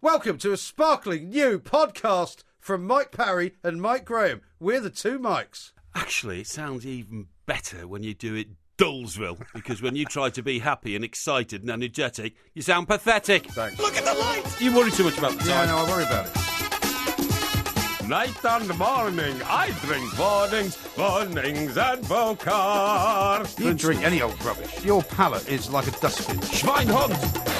Welcome to a sparkling new podcast from Mike Parry and Mike Graham. We're the two Mikes. Actually, it sounds even better when you do it Dullsville, because when you try to be happy and excited and energetic, you sound pathetic. Thanks. Look at the light! You worry too much about the time. Yeah, no, I worry about it. Night and morning, I drink mornings and vodka. You drink any old rubbish. Your palate is like a dustbin. Schweinhund.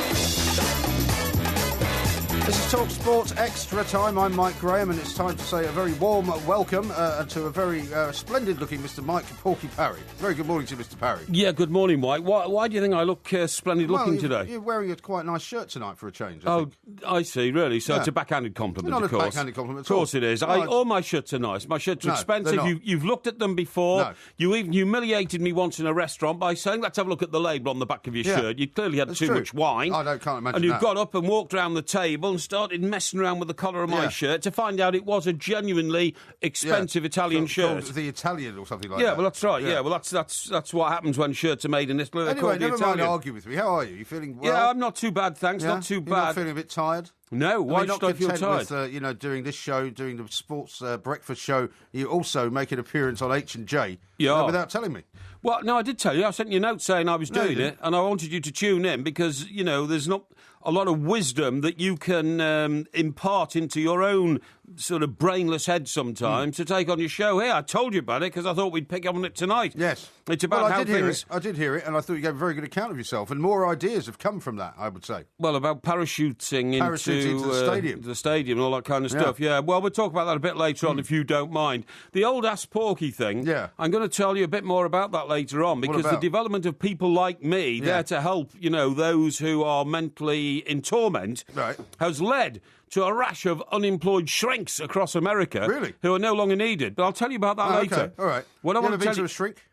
This is Talk Sports Extra Time. I'm Mike Graham, and it's time to say a very warm welcome to a very splendid-looking Mr. Mike Porky Parry. Very good morning to you, Mr. Parry. Yeah, good morning, Mike. Why do you think I look splendid-looking today? You're wearing a quite nice shirt tonight for a change, I think. I see, really. So it's a backhanded compliment, Not of a course. backhanded compliment Of course at all. it is. No, All my shirts are nice. My shirts are No, expensive. they're not. You've looked at them before. No. You even humiliated me once in a restaurant by saying, let's have a look at the label on the back of your shirt. You clearly had That's too true. much wine. I can't imagine And you that. got up and walked around the table and started messing around with the collar of my shirt to find out it was a genuinely expensive Italian shirt. Called the Italian or something like that. Yeah, well, that's right. Yeah, well, that's what happens when shirts are made in Italy. They're Anyway, called the never mind Italian. argue with me. How are you? You feeling well? Yeah, I'm not too bad, thanks. Yeah? Not too You're bad. not feeling a bit tired? No, why not should I feel content tired? with, doing this show, doing the sports breakfast show. You also make an appearance on H&J without telling me. Well, no, I did tell you. I sent you a note saying I was No, you doing it, and I wanted you to tune in because, there's not a lot of wisdom that you can impart into your own sort of brainless head sometimes to take on your show here. I told you about it because I thought we'd pick up on it tonight. Yes. It's about how things... I did hear it, and I thought you gave a very good account of yourself, and more ideas have come from that, I would say. Well, about parachuting into the stadium. And all that kind of stuff, yeah. Well, we'll talk about that a bit later on, if you don't mind. The old Ask Porky thing, I'm going to tell you a bit more about that later on, because the development of people like me there to help, those who are mentally in torment has led to a rash of unemployed shrinks across America who are no longer needed. But I'll tell you about that later. Okay. All right. What I you want ever to been tell to you... a shrink?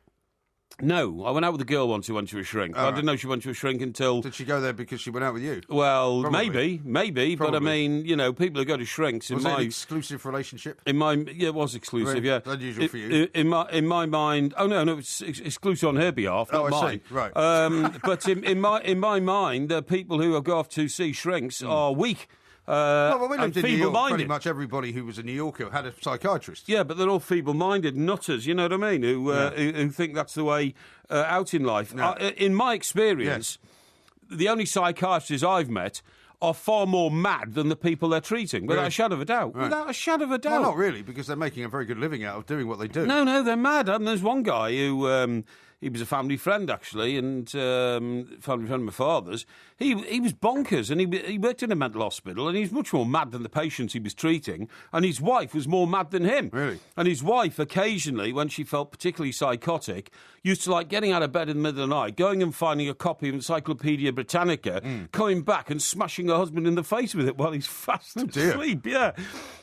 No, I went out with a girl once who went to a shrink. I didn't know she went to a shrink until... Did she go there because she went out with you? Well, Probably. maybe. But I mean, people who go to shrinks... Was it an exclusive relationship? It was exclusive, Very unusual for you. In my mind... Oh, no, it's exclusive on her behalf, not mine. See. Right. But in my mind, the people who go off to see shrinks are weak. We lived in New York. Pretty much everybody who was a New Yorker had a psychiatrist. Yeah, but they're all feeble-minded nutters, you know what I mean, who think that's the way out in life. No. In my experience, the only psychiatrists I've met are far more mad than the people they're treating, without a shadow of a doubt. Right. Without a shadow of a doubt. Well, not really, because they're making a very good living out of doing what they do. No, they're mad. And there's one guy who... he was a family friend, actually, and family friend of my father's. He was bonkers, and he worked in a mental hospital, and he's much more mad than the patients he was treating, and his wife was more mad than him. Really? And his wife, occasionally, when she felt particularly psychotic, used to like getting out of bed in the middle of the night, going and finding a copy of Encyclopedia Britannica, coming back and smashing her husband in the face with it while he's fast asleep,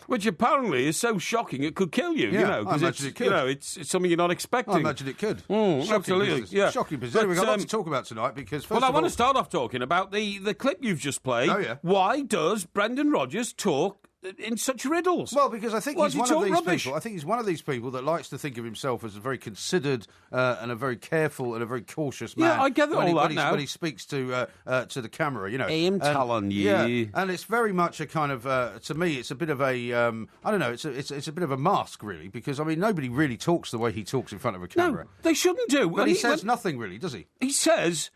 which apparently is so shocking it could kill you, because it could. It's something you're not expecting. I imagine it could. Absolutely, business. yeah. Shocking business. We've got a lot to talk about tonight because, first I of want all... to start off talking about the clip you've just played. Oh, yeah. Why does Brendan Rodgers talk in such riddles? Well, because I think he's one of these rubbish? people. I think he's one of these people that likes to think of himself as a very considered and a very careful and a very cautious man. Yeah, I get all that now. When he speaks to the camera, I'm telling you. Yeah, and it's very much a kind of to me, it's a bit of a I don't know. It's a bit of a mask, really, because I mean nobody really talks the way he talks in front of a camera. No, they shouldn't do. But he says nothing really, does he? He says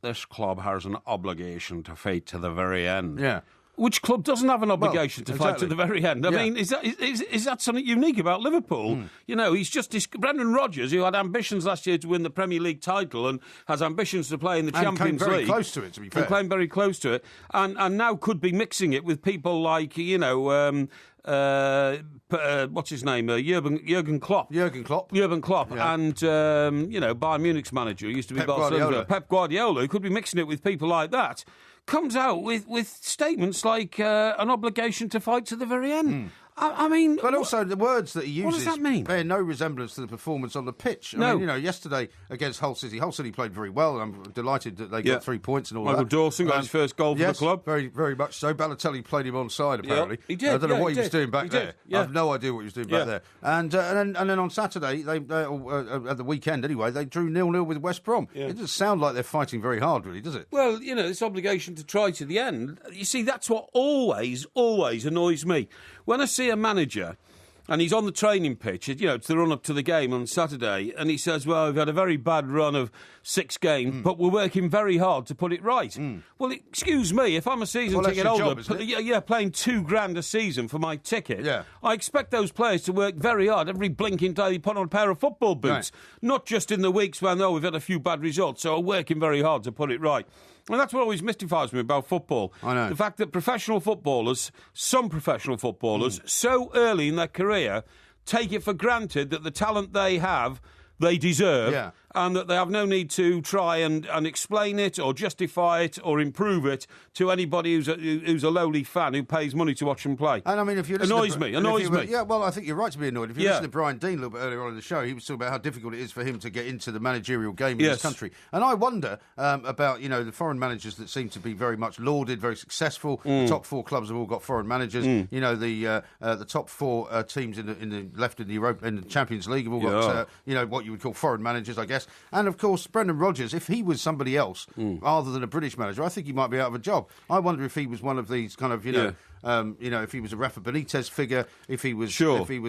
this club has an obligation to fight to the very end. Yeah. Which club doesn't have an obligation to fight to the very end? I mean, is that something unique about Liverpool? He's just Brendan Rodgers, who had ambitions last year to win the Premier League title and has ambitions to play in the Champions League. And came very close to it, to be fair. And came very close to it. And now could be mixing it with people like, what's his name? Jurgen Klopp. Jurgen Klopp. Yeah. And, Bayern Munich's manager, who used to be Barcelona. Pep Guardiola, who could be mixing it with people like that. Comes out with statements like an obligation to fight to the very end. I mean... But also the words that he uses... What does that mean? Bear no resemblance to the performance on the pitch. No. I mean, yesterday against Hull City played very well, and I'm delighted that they got 3 points and all Michael that. Dawson got his first goal for the club. Very, very much so. Balotelli played him onside, apparently. He did. I don't know what he was doing back there. Yeah. I have no idea what he was doing back there. And then on Saturday, at the weekend anyway, they drew 0-0 with West Brom. Yeah. It doesn't sound like they're fighting very hard, really, does it? Well, this obligation to try to the end. You see, that's what always annoys me. When I see a manager... And he's on the training pitch, it's the run-up to the game on Saturday, and he says, well, we've had a very bad run of 6 games, but we're working very hard to put it right. Well, excuse me, if I'm a season ticket holder, playing $2,000 a season for my ticket, I expect those players to work very hard every blinking day they put on a pair of football boots, not just in the weeks when, we've had a few bad results, so we're working very hard to put it right. And that's what always mystifies me about football. I know. The fact that some professional footballers, so early in their career, take it for granted that the talent they have, they deserve, and that they have no need to try and explain it or justify it or improve it to anybody who's a lowly fan who pays money to watch them play. And I mean, if you annoys me. Yeah, well, I think you're right to be annoyed. If you listen to Brian Dean a little bit earlier on in the show, he was talking about how difficult it is for him to get into the managerial game in this country. And I wonder about the foreign managers that seem to be very much lauded, very successful. The top 4 clubs have all got foreign managers. The top 4 teams in the Champions League have all got what you would call foreign managers, I guess. And of course, Brendan Rodgers, if he was somebody else other than a British manager, I think he might be out of a job. I wonder if he was one of these kind of if he was a Rafa Benitez figure, if he was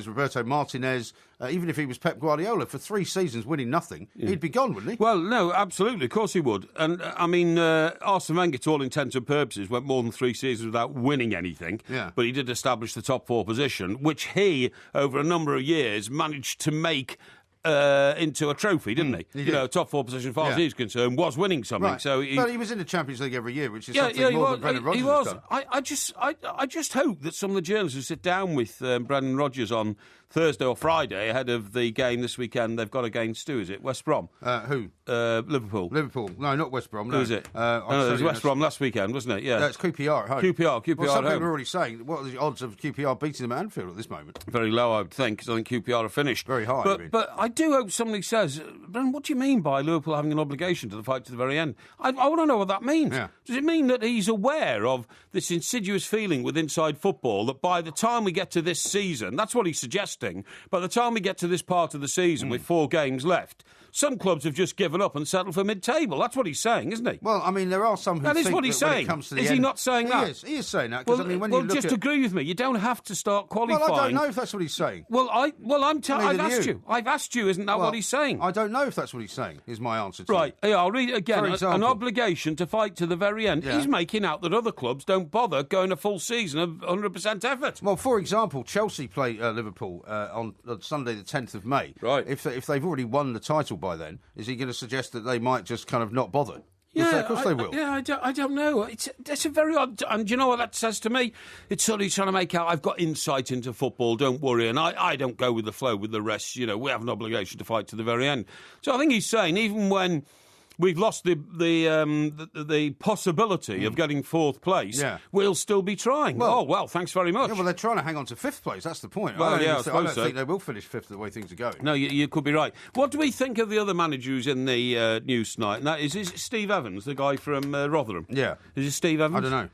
Roberto Martinez, even if he was Pep Guardiola for 3 seasons winning nothing, he'd be gone, wouldn't he? Well, no, absolutely, of course he would. And I mean, Arsene Wenger, to all intents and purposes, went more than 3 seasons without winning anything. Yeah. But he did establish the top 4 position, which he, over a number of years, managed to make into a trophy, didn't he? He did. Top 4 position, as far as he's concerned, was winning something. Right. So but he was in the Champions League every year, which is something more than Brendan Rodgers has done. I just hope that some of the journalists who sit down with Brendan Rodgers on Thursday or Friday ahead of the game this weekend they've got against, who is it? West Brom? Who? Liverpool. Liverpool. No, not West Brom. No. Who is it? It was West Brom last weekend, wasn't it? Yeah. No, it's QPR at home. QPR well, some at home. people are already saying, what are the odds of QPR beating them at Anfield at this moment? Very low, I would think, because I think QPR are finished. Very high, But I do hope somebody says, Brendan, what do you mean by Liverpool having an obligation to the fight to the very end? I want to know what that means. Yeah. Does it mean that he's aware of this insidious feeling with inside football that by the time we get to this season, that's what he's suggesting, by the time we get to this part of the season with 4 games left, some clubs have just given up and settled for mid-table. That's what he's saying, isn't he? Well, I mean, there are some who that think is what he's saying. When it comes to the is end, he not saying that? He is saying that. Well, I mean, when you look just agree with me. You don't have to start qualifying. Well, I don't know if that's what he's saying. I've asked you. I've asked you. Isn't that what he's saying? I don't know if that's what he's saying. Is my answer to right? Yeah, I'll read it again. An obligation to fight to the very end. Yeah. He's making out that other clubs don't bother going a full season of 100% effort. Well, for example, Chelsea play Liverpool on Sunday, the 10th of May. Right. If they've already won the title by then, is he going to suggest that they might just kind of not bother? Yeah, of course they will. Yeah, I don't know. That's a very odd... And do you know what that says to me? It's sort of trying to make out, I've got insight into football, don't worry, and I don't go with the flow with the rest. We have an obligation to fight to the very end. So I think he's saying, even when we've lost the possibility of getting 4th place, we'll still be trying. Well, thanks very much. Yeah, well, they're trying to hang on to 5th place. That's the point. Well, I don't so. think they will finish 5th the way things are going. No, you could be right. What do we think of the other manager who's in the news tonight? And that is it Steve Evans, the guy from Rotherham? Yeah. Is it Steve Evans? I don't know.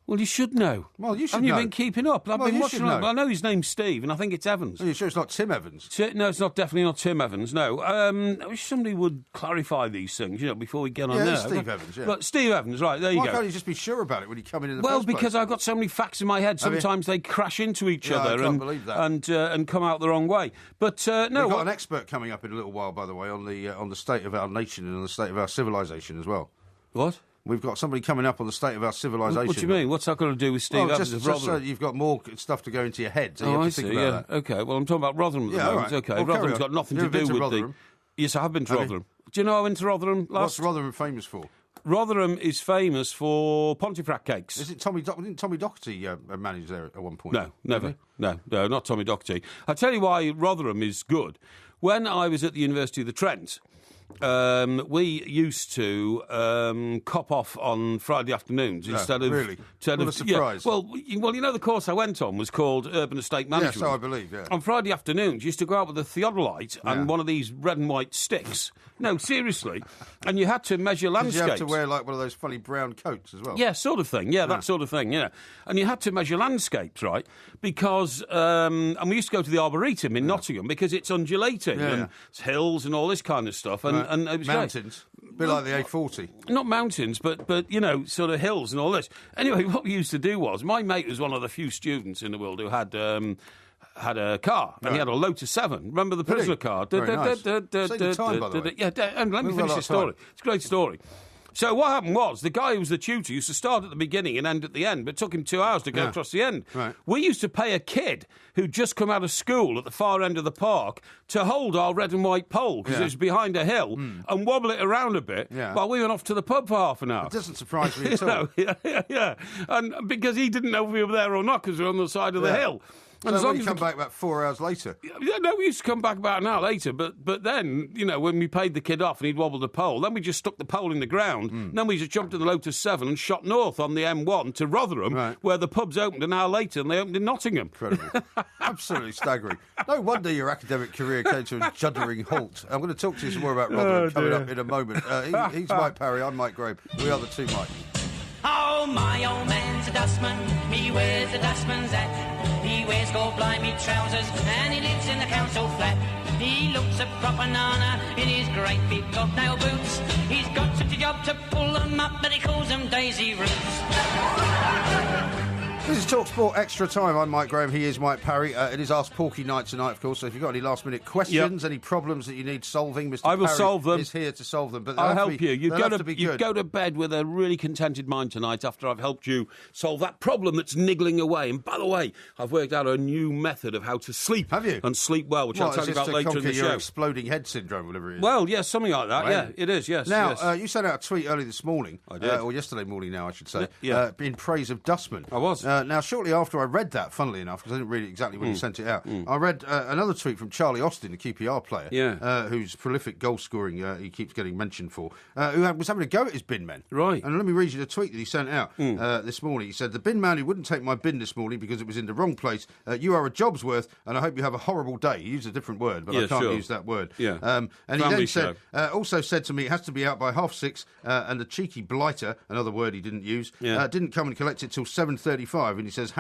Well, you should know. Well, you should Haven't know. you been keeping up? I've been watching. I know his name's Steve, and I think it's Evans. Are you sure it's not Tim Evans? No, it's definitely not Tim Evans, no. I wish somebody would clarify these things, before we get on there. Yeah, Steve Evans, yeah. But Steve Evans, right, there you go. Why can't you just be sure about it when you come in the Well, first place? because I've got so many facts in my head, sometimes they crash into each other I can't believe that. and come out the wrong way. But, no... We've got an expert coming up in a little while, by the way, on the state of our nation and on the state of our civilisation as well. What? We've got somebody coming up on the state of our civilisation. What do you mean? What's that got to do with Steve Evans of Rotherham? Just so you've got more stuff to go into your head. So you have to think about that. OK, well, I'm talking about Rotherham at the moment. Right. OK, well, Rotherham's got nothing to do with Rotherham? Yes, I have been to Rotherham. Do you know I went to Rotherham last? What's Rotherham famous for? Rotherham is famous for Pontefract cakes. Is it didn't Tommy Docherty manage there at one point? No, never. No, not Tommy Docherty. I'll tell you why Rotherham is good. When I was at the University of the Trent, we used to cop off on Friday afternoons instead of... Really? Instead What of, a surprise. Yeah, well, you know the course I went on was called Urban Estate Management. Yeah, so I believe, yeah. On Friday afternoons, you used to go out with a theodolite and one of these red and white sticks. No, seriously. And you had to measure landscapes. Did you have to wear, like, one of those funny brown coats as well? Yeah, sort of thing. Yeah, that sort of thing, yeah. And you had to measure landscapes, right? Because, and we used to go to the Arboretum in Nottingham because it's undulating and it's hills and all this kind of stuff. And it was mountains. A bit like the A40. Not mountains, but you know, sort of hills and all this. Anyway, what we used to do was, my mate was one of the few students in the world who had a car, and he had a Lotus 7. Remember the prisoner car? Very nice. Save the time, by the way. Yeah, and let me finish the story. It's a great story. So what happened was, the guy who was the tutor used to start at the beginning and end at the end, but it took him 2 hours to go across the end. Right. We used to pay a kid who'd just come out of school at the far end of the park to hold our red and white pole, because it was behind a hill, and wobble it around a bit while we went off to the pub for half an hour. It doesn't surprise me at all. Yeah. And because he didn't know if we were there or not, because we were on the side of the hill. And so when you come back about 4 hours later? Yeah, no, we used to come back about an hour later, but then, you know, when we paid the kid off and he'd wobbled the pole, then we just stuck the pole in the ground, and then we just jumped in the Lotus 7 and shot north on the M1 to Rotherham, where the pubs opened an hour later, and they opened in Nottingham. Incredible. Absolutely staggering. No wonder your academic career came to a juddering halt. I'm going to talk to you some more about Rotherham coming up in a moment. He's Mike Parry, I'm Mike Graham. We are the two Mike. Oh, my old man's a dustman, he wears a dustman's hat. He wears gold-blimey trousers and he lives in the council flat. He looks a proper nana in his great big hobnail boots. He's got such a job to pull them up, but he calls them daisy roots. This is TalkSport Extra Time. I'm Mike Graham. He is Mike Parry. It is Ask Porky night tonight, of course. So if you've got any last-minute questions, any problems that you need solving, Mr. I will Parry solve them. is here to solve them. But I'll help you. You go go to bed with a really contented mind tonight after I've helped you solve that problem that's niggling away. And by the way, I've worked out a new method of how to sleep. Have you? And sleep well, which I'll tell you about later in the show. Your exploding head syndrome, whatever it is. Well, yes, something like that. Right. Yeah, it is. Yes. Now, you sent out a tweet early this morning. I did. Or yesterday morning now, I should say. Yeah. In praise of dustmen. I was. Now, shortly after I read that, funnily enough, because I didn't read it exactly when you sent it out, I read another tweet from Charlie Austin, the QPR player, who's prolific goal-scoring, he keeps getting mentioned for, who was having a go at his bin men. Right. And let me read you the tweet that he sent out this morning. He said, "The bin man who wouldn't take my bin this morning because it was in the wrong place, you are a job's worth, and I hope you have a horrible day." He used a different word, but I can't use that word. Yeah. And Family he then also said to me, it has to be out by 6:30, and the cheeky blighter, another word he didn't use, didn't come and collect it till 7:35, and he says,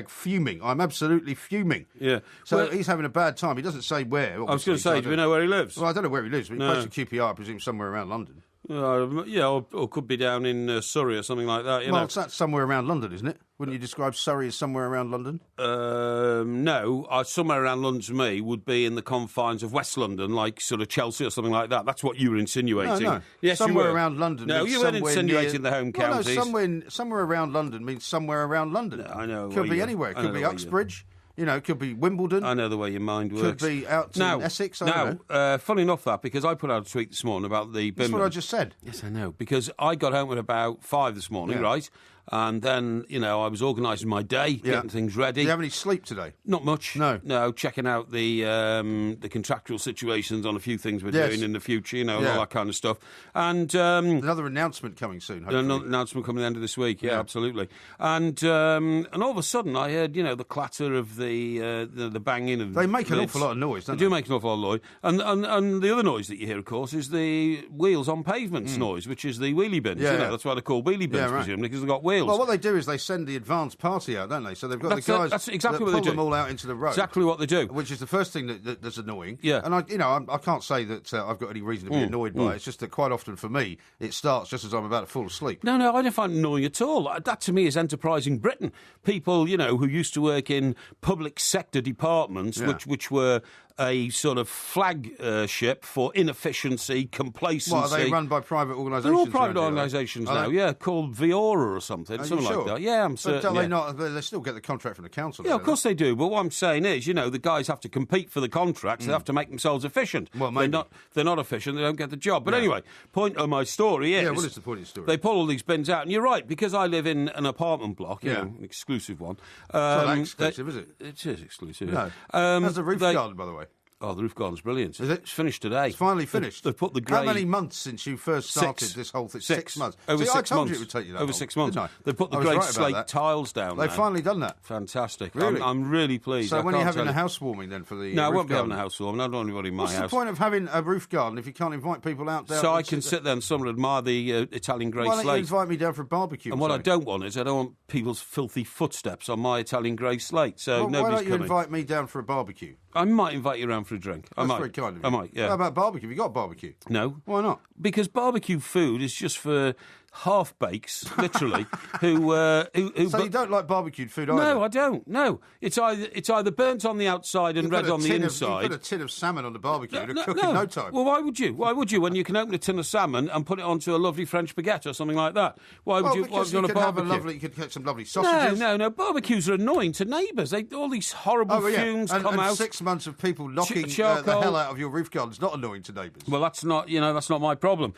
#fuming. I'm absolutely fuming. Yeah. So he's having a bad time. He doesn't say where. I was going to say, do we know where he lives? Well, I don't know where he lives, but he plays for QPR, I presume somewhere around London. Or could be down in Surrey or something like that. That's somewhere around London, isn't it? Wouldn't you describe Surrey as somewhere around London? No, somewhere around London to me would be in the confines of West London, like sort of Chelsea or something like that. That's what you were insinuating. No. Yes, somewhere around London. No, you weren't insinuating the home counties. No, somewhere around London means somewhere around London. No, I know. Could be anywhere. Could be Uxbridge. You know, it could be Wimbledon. I know the way your mind works. Could be out in Essex. Funny enough that, because I put out a tweet this morning about the bin. That's what I just said. Yes, I know. Because I got home at about 5 this morning, right? And then, I was organising my day, getting things ready. Did you have any sleep today? Not much. No, checking out the contractual situations on a few things we're doing in the future, all that kind of stuff. And another announcement coming soon, hopefully. Another announcement coming at the end of this week, absolutely. And all of a sudden I heard, the clatter of the banging of They make lids. an awful lot of noise, don't They do make an awful lot of noise. And the other noise that you hear, of course, is the wheels on pavements noise, which is the wheelie bins. That's why they're called wheelie bins, presumably, because they've got wheels. Well, what they do is they send the advance party out, don't they? So they've got the guys that's exactly that what pull they do. them all out into the road. Exactly what they do. Which is the first thing that's annoying. Yeah. And I can't say that I've got any reason to be annoyed by it. It's just that quite often for me, it starts just as I'm about to fall asleep. No, I don't find it annoying at all. That to me is enterprising Britain. People, who used to work in public sector departments, which were a sort of flagship for inefficiency, complacency. What, are they run by private organisations? They're all private organisations now, called Viora or something, something like that. Yeah, I'm certain. But don't they still get the contract from the council? Yeah, of course they do. But what I'm saying is, the guys have to compete for the contracts. They have to make themselves efficient. Well, maybe. They're not efficient, they don't get the job. But anyway, point of my story is... Yeah, what is the point of the story? They pull all these bins out. And you're right, because I live in an apartment block, an exclusive one. It's not that exclusive, is it? It is exclusive. No. That's a roof garden, by the way. Oh, the roof garden's brilliant. Is it? It's finished today. It's finally finished. They've put the grey... How many months since you first started this whole thing? 6 months. Over 6 months. I told you it would take you that Over long, 6 months. didn't I? They've put the grey slate tiles down. They've finally done that. Fantastic. Really? I'm really pleased. So when are you having a housewarming then for the No, I roof won't be garden? having a housewarming. I don't want anybody in my house. What's the point of having a roof garden if you can't invite people out there? So I can sit there and someone admire the Italian grey slate. Why don't you invite me down for a barbecue? And what I don't want is I don't want people's filthy footsteps on my Italian grey slate. So nobody's why don't you coming. invite me down for a barbecue? I might invite you around for a drink. That's very kind of you. I might, yeah. How about barbecue? Have you got barbecue? No. Why not? Because barbecue food is just for half-bakes, literally, who So you don't like barbecued food either? No, I don't. No. It's either burnt on the outside and red on the inside. You put a tin of salmon on the barbecue and it'll cook in no time. Well, why would you? Why would you when you can open a tin of salmon and put it onto a lovely French baguette or something like that? Why would you because on you a could barbecue? you could get some lovely sausages. No. Barbecues are annoying to neighbours. All these horrible fumes come out. 6 months of people knocking the hell out of your roof garden is not annoying to neighbours. Well, that's not my problem.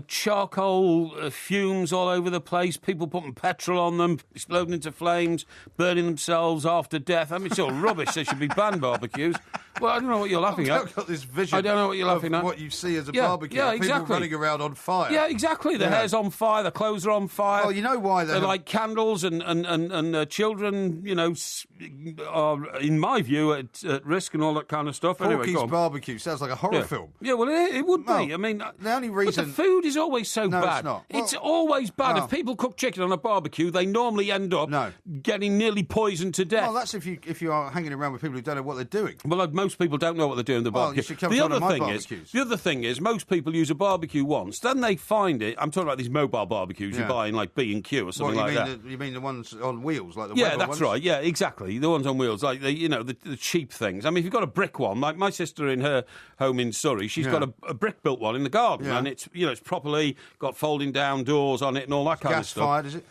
Charcoal fumes all over the place, people putting petrol on them, exploding into flames, burning themselves after death. I mean, it's all rubbish. They should be banned, barbecues. Well, I don't know what you're laughing at. I've got this vision. I don't know what you're laughing at. What you see as a barbecue. Yeah, people exactly. running around on fire. Yeah, exactly. Their hair's on fire, their clothes are on fire. Well, you know why they're like candles, and children, are, in my view, at risk and all that kind of stuff. Porky's barbecue sounds like a horror film. Yeah, well, it would be. I mean, the only reason... But the food is always so bad. It's not. It's always bad. If people cook chicken on a barbecue, they normally end up getting nearly poisoned to death. Well, that's if you are hanging around with people who don't know what they're doing. Well, most people don't know what they're doing in the barbecue. You should come to one of my barbecues. The other thing is, most people use a barbecue once, then they find it. I'm talking about these mobile barbecues you buy in like B&Q or something like that. You mean the ones on wheels, like the Weber ones? Yeah, that's right. Yeah, exactly. The ones on wheels, like the cheap things. I mean, if you've got a brick one, like my sister in her home in Surrey, she's got a brick-built one in the garden, and it's properly got folding down doors on it and all that kind of stuff. Gas-fired, is it?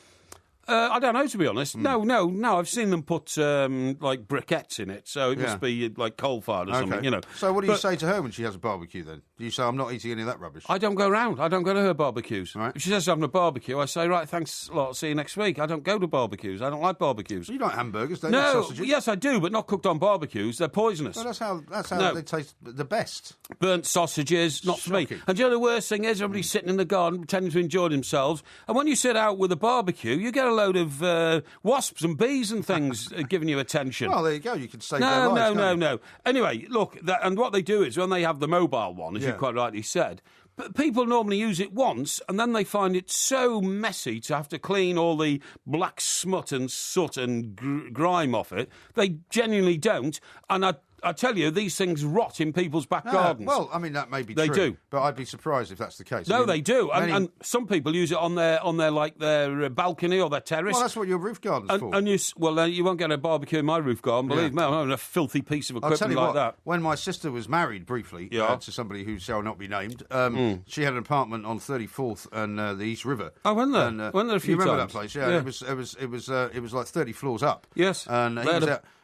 I don't know, to be honest. No. I've seen them put like briquettes in it, so it must be like coal-fired or something. So what do you say to her when she has a barbecue? Then do you say, "I'm not eating any of that rubbish"? I don't go round. I don't go to her barbecues. Right. If she says I'm having a barbecue, I say, "Right, thanks a lot. I'll see you next week." I don't go to barbecues. I don't like barbecues. You like hamburgers, don't you? No, sausages? yes, I do, but not cooked on barbecues. They're poisonous. Well, that's how they taste the best. Burnt sausages, not for me. And do you know the worst thing is? Everybody's sitting in the garden pretending to enjoy themselves, and when you sit out with a barbecue, you get a load of wasps and bees and things giving you attention. Well, there you go. You can save their lives. No. Anyway, look, and what they do is when they have the mobile one, as you quite rightly said, but people normally use it once and then they find it so messy to have to clean all the black smut and soot and grime off it. They genuinely don't. And I tell you, these things rot in people's back gardens. Well, I mean, that may be true. They do. But I'd be surprised if that's the case. No, they do. And some people use it on their balcony or their terrace. Well, that's what your roof garden's for. And you won't get a barbecue in my roof garden, believe me. I'm having a filthy piece of equipment like that. When my sister was married briefly to somebody who shall not be named, she had an apartment on 34th and the East River. Oh, went there? Went there a few times. You remember that place? Yeah. It was like 30 floors up. Yes.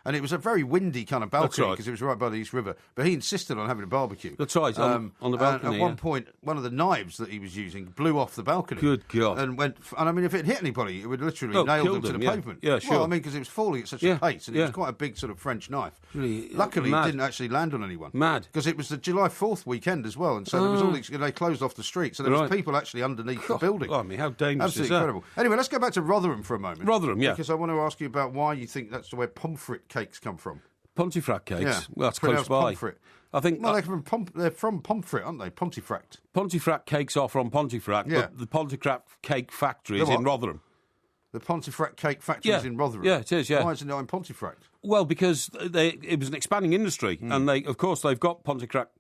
And it was a very windy kind of balcony because it was right by the East River. But he insisted on having a barbecue. That's right, on the balcony. At one point, one of the knives that he was using blew off the balcony. Good God. And I mean, if it hit anybody, it would literally nail them to the pavement. Yeah, sure. Well, I mean, because it was falling at such a pace, and it was quite a big sort of French knife. Really, luckily, it didn't actually land on anyone. Mad. Because it was the July 4th weekend as well, and so there was all these, they closed off the street, so there was people actually underneath the building. I mean, how dangerous Absolutely is that? Incredible. Anyway, let's go back to Rotherham for a moment. Rotherham, yeah. Because I want to ask you about why you think that's where pomfret cakes come from. Pontefract cakes? Yeah. Well, that's close by. Pomfret. I think. Well, they're from Pomfret, aren't they? Pontefract. Pontefract cakes are from Pontefract, but the Pontefract cake factory is in Rotherham. The Pontefract cake factory is in Rotherham? Yeah, it is, yeah. Why is it not in Pontefract? Well, because it was an expanding industry, and they've got Pontefract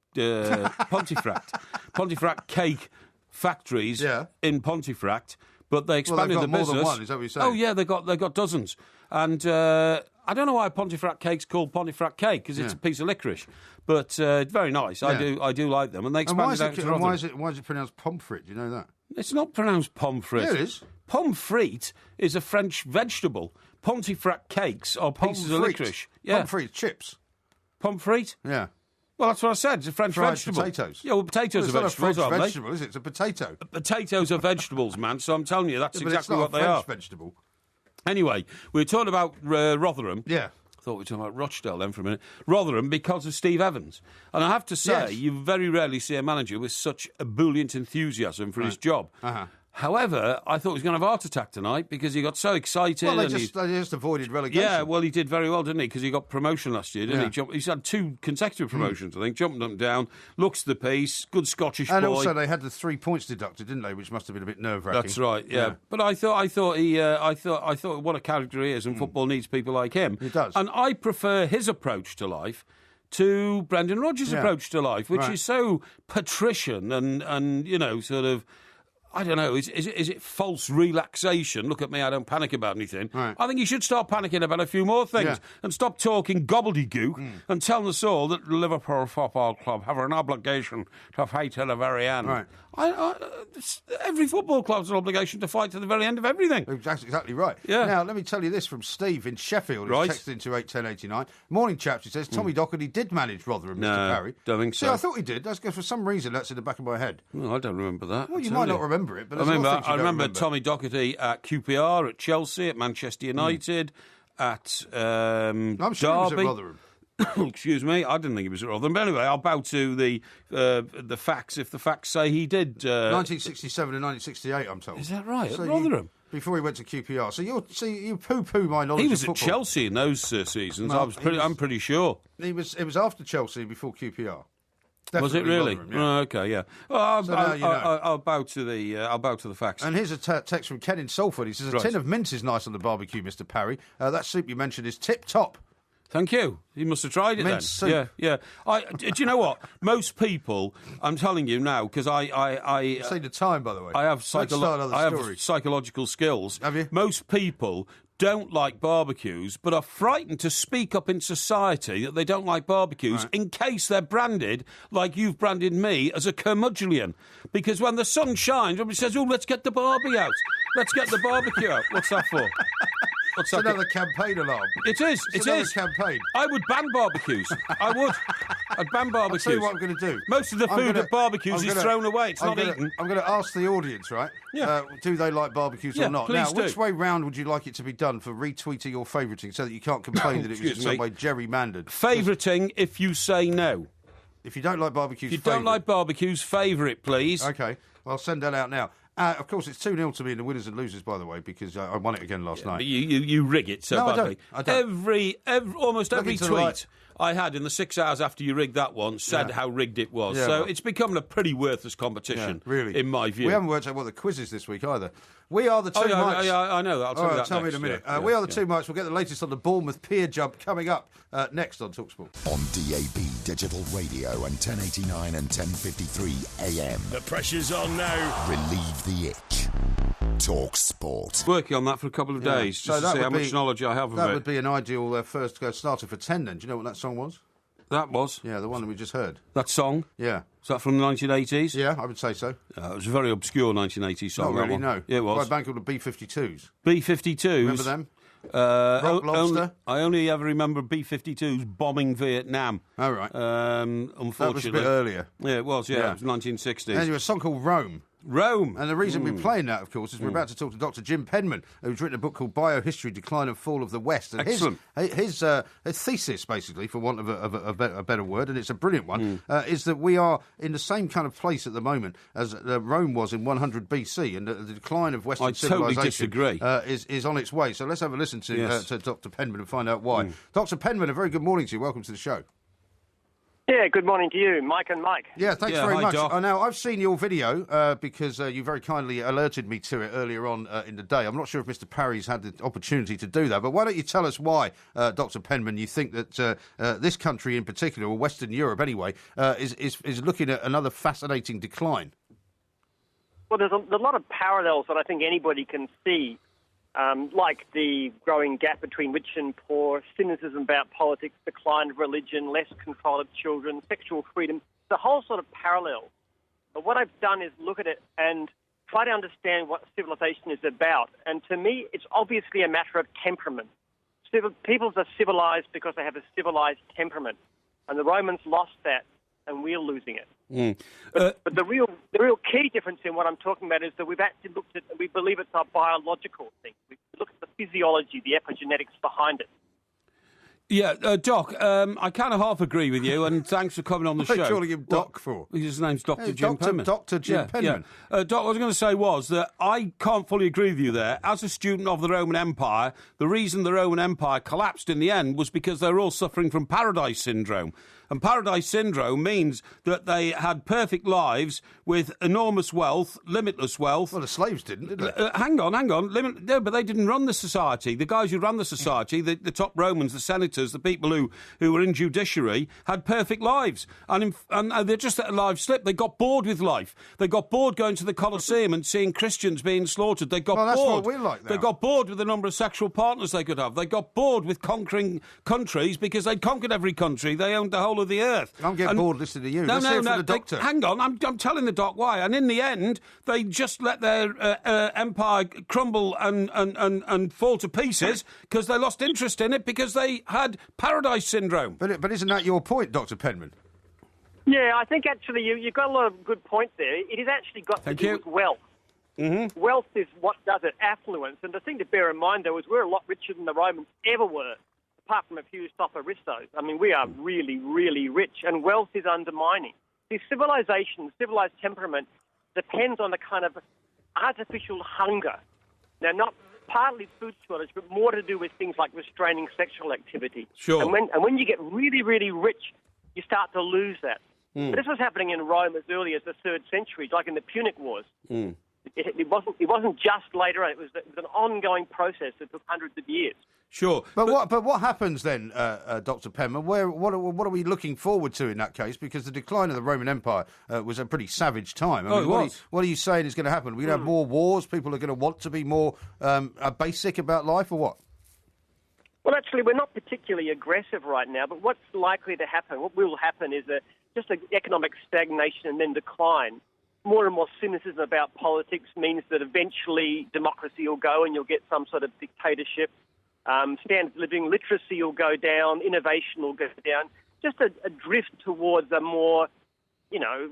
cake factories in Pontefract, but they expanded the business. More than one, is that what you're saying? Oh, yeah, they got dozens. And I don't know why Pontefract cake's called Pontefract cake, because it's a piece of licorice. But very nice. Yeah. I do like them. And they expanded out to Rotherham. Why is it pronounced pomfret? Do you know that? It's not pronounced pomfret. Yeah, it is. Pomfret is a French vegetable. Pontefract cakes are pieces of licorice. Yeah. Pomfret, chips. Pomfret? Yeah. Well, that's what I said. It's a French vegetable. Potatoes. Yeah, well, potatoes are vegetables, aren't they? It's not a French vegetable, is it? It's a potato. Potatoes are vegetables, man. So I'm telling you, that's exactly what they are. It's not a French vegetable. Anyway, we were talking about Rotherham. Yeah. thought we were talking about Rochdale then for a minute. Rotherham because of Steve Evans. And I have to say, you very rarely see a manager with such ebullient enthusiasm for his job. However, I thought he was going to have a heart attack tonight because he got so excited. Well, they just avoided relegation. Yeah, well, he did very well, didn't he? Because he got promotion last year, didn't he? He's had 2 consecutive promotions, I think. Jumping up and down, looks the piece, good Scottish boy. And also, they had the 3 points deducted, didn't they? Which must have been a bit nerve-wracking. That's right. Yeah. But I thought what a character he is, and football needs people like him. It does. And I prefer his approach to life to Brendan Rodgers' approach to life, which is so patrician and sort of. I don't know, is it false relaxation? Look at me, I don't panic about anything. Right. I think you should start panicking about a few more things and stop talking gobbledygook and telling us all that the Liverpool Football Club have an obligation to fight to the very end. Right. Every football club has an obligation to fight to the very end of everything. That's exactly right. Yeah. Now, let me tell you this from Steve in Sheffield, who's texted into 81089. Morning, chaps. He says, Tommy Docherty did manage Rotherham, Mr. Parry. Don't think so. See, I thought he did. That's because for some reason that's in the back of my head. Well, I don't remember that. Well, you might not remember it, but I remember Tommy Docherty at QPR, at Chelsea, at Manchester United, at I'm sure Derby. he was at Rotherham. Excuse me, I didn't think he was at Rotherham. But anyway, I'll bow to the facts if the facts say he did. 1967 and 1968, I'm told. Is that right? So at Rotherham? Before he went to QPR. So you poo-poo my knowledge He was of at football. Chelsea in those seasons. I'm pretty sure. It was after Chelsea, before QPR. Definitely was it really? Rotherham, yeah. Oh, okay, yeah. Well, I'll bow to the facts. And here's a text from Ken in Salford. He says, a tin of mince is nice on the barbecue, Mr. Parry. That soup you mentioned is tip-top. Thank you. You must have tried it Mint then. soup. Yeah. Do you know what? Most people, I'm telling you now, because I say the time, by the way. I have psychological skills. Have you? Most people don't like barbecues, but are frightened to speak up in society that they don't like barbecues in case they're branded like you've branded me as a curmudgeon. Because when the sun shines, everybody says, "Oh, let's get the barbie out. Let's get the barbecue out." What's that for? It's another campaign alarm. It is. It's another campaign. I would ban barbecues. I would. I'd ban barbecues. I'll tell you what I'm going to do. Most of the food at barbecues is thrown away. It's not eaten. I'm going to ask the audience, right? Yeah. Do they like barbecues or not? Please now, which way round would you like it to be done for retweeting or favouriting so that you can't complain that it was in some way gerrymandered? Favouriting if you say no. If you don't like barbecues, favourite, please. OK. Well, I'll send that out now. Of course, it's 2-0 to me in the winners and losers, by the way, because I won it again last night. But you rig it so badly. I don't. Almost every tweet I had in the 6 hours after you rigged that one said how rigged it was. So it's become a pretty worthless competition, really, in my view. We haven't worked out what the quiz is this week either. We are the two mics. I know. I'll tell you that tell me next. in a minute. We are the two mics. We'll get the latest on the Bournemouth pier jump coming up next on TalkSport. On DAB, digital radio and 1089 and 1053 AM. The pressure's on now. Relieve the itch. TalkSport. Working on that for a couple of days just to see how much knowledge I have of it. That would be an ideal first starter for 10 then. Do you know what that song was? That was? Yeah, the one that we just heard. That song? Yeah. Was that from the 1980s? Yeah, I would say so. It was a very obscure 1980s song. Not really, no. Yeah, it was. By a band called the B-52s. B-52s? Remember them? Rock Lobster? I only ever remember B-52s bombing Vietnam. Oh, right. Unfortunately. That was a bit earlier. Yeah, it was, yeah. It was 1960s. Anyway, a song called Rome. Rome. And the reason we're playing that, of course, is we're about to talk to Dr. Jim Penman, who's written a book called Biohistory, Decline and Fall of the West. And excellent. His thesis, basically, for want of a better word, and it's a brilliant one, is that we are in the same kind of place at the moment as Rome was in 100 BC, and the decline of Western civilization is on its way. So let's have a listen to Dr. Penman and find out why. Dr. Penman, a very good morning to you. Welcome to the show. Yeah, good morning to you, Mike and Mike. Yeah, thanks very much. Doc. Now, I've seen your video because you very kindly alerted me to it earlier on in the day. I'm not sure if Mr. Parry's had the opportunity to do that, but why don't you tell us why, Dr. Penman, you think that this country in particular, or Western Europe anyway, is looking at another fascinating decline? Well, there's a lot of parallels that I think anybody can see, like the growing gap between rich and poor, cynicism about politics, decline of religion, less control of children, sexual freedom, the whole sort of parallel. But what I've done is look at it and try to understand what civilization is about. And to me, it's obviously a matter of temperament. Peoples are civilized because they have a civilized temperament. And the Romans lost that, and we're losing it. But the real key difference in what I'm talking about is that we've actually looked at, we believe it's a biological thing. We look at the physiology, the epigenetics behind it. Yeah, Doc, I kind of half agree with you, and thanks for coming on the show. What are you calling him Doc for? His name's Dr. Jim Penman. Dr. Jim Penman. Yeah. Doc, what I was going to say was that I can't fully agree with you there. As a student of the Roman Empire, the reason the Roman Empire collapsed in the end was because they were all suffering from paradise syndrome. And paradise syndrome means that they had perfect lives with enormous wealth, limitless wealth. Well, the slaves didn't, did they? Hang on. No, but they didn't run the society. The guys who ran the society, the top Romans, the senators, the people who were in judiciary, had perfect lives. And they just let lives slip. They got bored with life. They got bored going to the Colosseum and seeing Christians being slaughtered. They got bored. That's what we're like now. They got bored with the number of sexual partners they could have. They got bored with conquering countries because they'd conquered every country. They owned the whole of the earth. I'm getting bored listening to you. No. The doctor. Hang on, I'm telling the doc why. And in the end, they just let their empire crumble and fall to pieces because they lost interest in it because they had paradise syndrome. But isn't that your point, Dr. Penman? Yeah, I think actually you've got a lot of good points there. It has actually got to do with wealth. Mm-hmm. Wealth is what does it, affluence. And the thing to bear in mind, though, is we're a lot richer than the Romans ever were. Apart from a few sophoristos. I mean, we are really, really rich, and wealth is undermining. The civilized temperament depends on a kind of artificial hunger. Now, not partly food shortage, but more to do with things like restraining sexual activity. Sure. And when you get really, really rich, you start to lose that. But this was happening in Rome as early as the 3rd century, like in the Punic Wars. It wasn't just later on. It was an ongoing process that took hundreds of years. Sure. But what happens then, Dr. Penman? What are we looking forward to in that case? Because the decline of the Roman Empire was a pretty savage time. I mean, what are you saying is going to happen? We're going to have more wars? People are going to want to be more basic about life, or what? Well, actually, we're not particularly aggressive right now, but what's likely to happen, what will happen is just an economic stagnation and then decline. More and more cynicism about politics means that eventually democracy will go and you'll get some sort of dictatorship. Standard of living, literacy will go down, innovation will go down. Just a drift towards a more,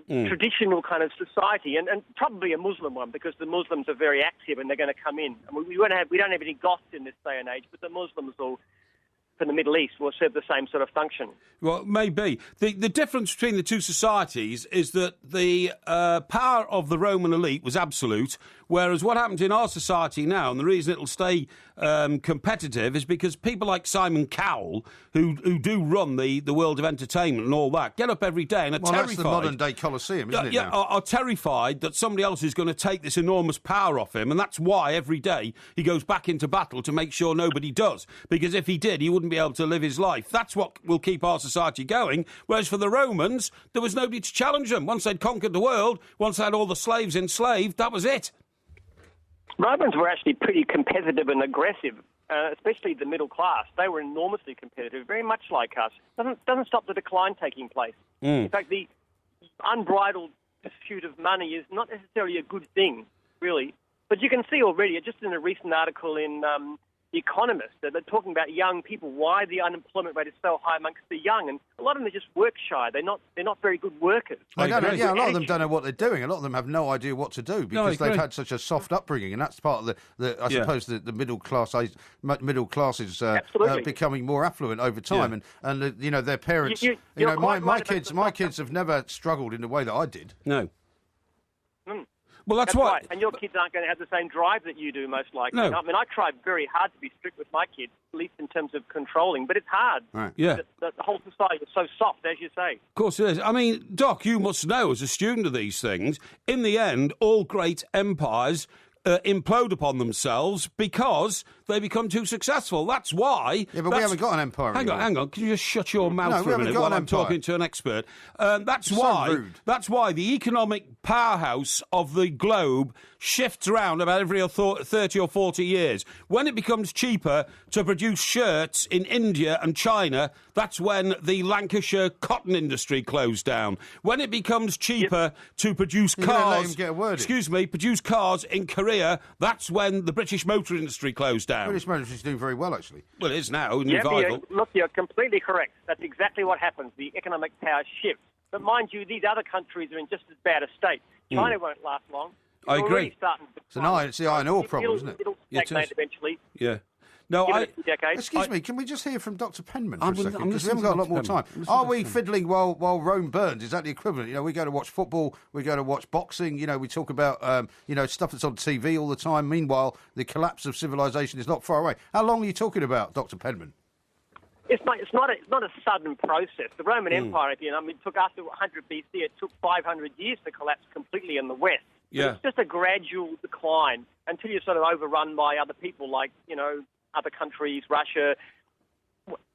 traditional kind of society, and probably a Muslim one, because the Muslims are very active and they're going to come in. I mean, we don't have any Goths in this day and age, but the Muslims from the Middle East will serve the same sort of function. Well, maybe. The difference between the two societies is that the power of the Roman elite was absolute, whereas what happens in our society now, and the reason it'll stay competitive, is because people like Simon Cowell, who do run the world of entertainment and all that, get up every day and are terrified. That's the modern-day Colosseum, isn't it, now? Are terrified that somebody else is going to take this enormous power off him, and that's why every day he goes back into battle to make sure nobody does. Because if he did, he wouldn't be able to live his life. That's what will keep our society going, whereas for the Romans, there was nobody to challenge them. Once they'd conquered the world, once they had all the slaves enslaved, that was it. Romans were actually pretty competitive and aggressive, especially the middle class. They were enormously competitive, very much like us. Doesn't stop the decline taking place. In fact, the unbridled pursuit of money is not necessarily a good thing, really. But you can see already, just in a recent article in The Economist, that they're talking about young people, why the unemployment rate is so high amongst the young, and a lot of them are just work shy. They're not very good workers. A lot of them don't know what they're doing. A lot of them have no idea what to do because they've had such a soft upbringing, and that's part of suppose the middle classes becoming more affluent over time, and their parents. My kids have never struggled in the way that I did. No. Well, that's right. And your kids aren't going to have the same drive that you do, most likely. No. I mean, I tried very hard to be strict with my kids, at least in terms of controlling, but it's hard. Right. Yeah. The whole society is so soft, as you say. Of course it is. I mean, Doc, you must know, as a student of these things, in the end, all great empires implode upon themselves because they become too successful. That's why... Yeah, but we haven't got an empire anymore. Hang on. Can you just shut your mouth for a minute while I'm talking to an expert? That's why the economic powerhouse of the globe shifts around about every 30 or 40 years. When it becomes cheaper to produce shirts in India and China, that's when the Lancashire cotton industry closed down. When it becomes cheaper to produce cars... produce cars in Korea, that's when the British motor industry closed down. British motor industry is doing very well, actually. Well, it is now, in revival. Look, you're completely correct. That's exactly what happens. The economic power shifts. But mind you, these other countries are in just as bad a state. China won't last long. I agree. It's the iron ore problem, isn't it? It'll stagnate eventually. Yeah. No, Excuse me, can we just hear from Dr. Penman for a second? Because we haven't got a lot more time. Are we fiddling while Rome burns? Is that the equivalent? You know, we go to watch football, we go to watch boxing, you know, we talk about, stuff that's on TV all the time. Meanwhile, the collapse of civilization is not far away. How long are you talking about, Dr. Penman? It's not a sudden process. The Roman Empire, took after 100 BC, it took 500 years to collapse completely in the West. Yeah. It's just a gradual decline until you're sort of overrun by other people like, other countries, Russia,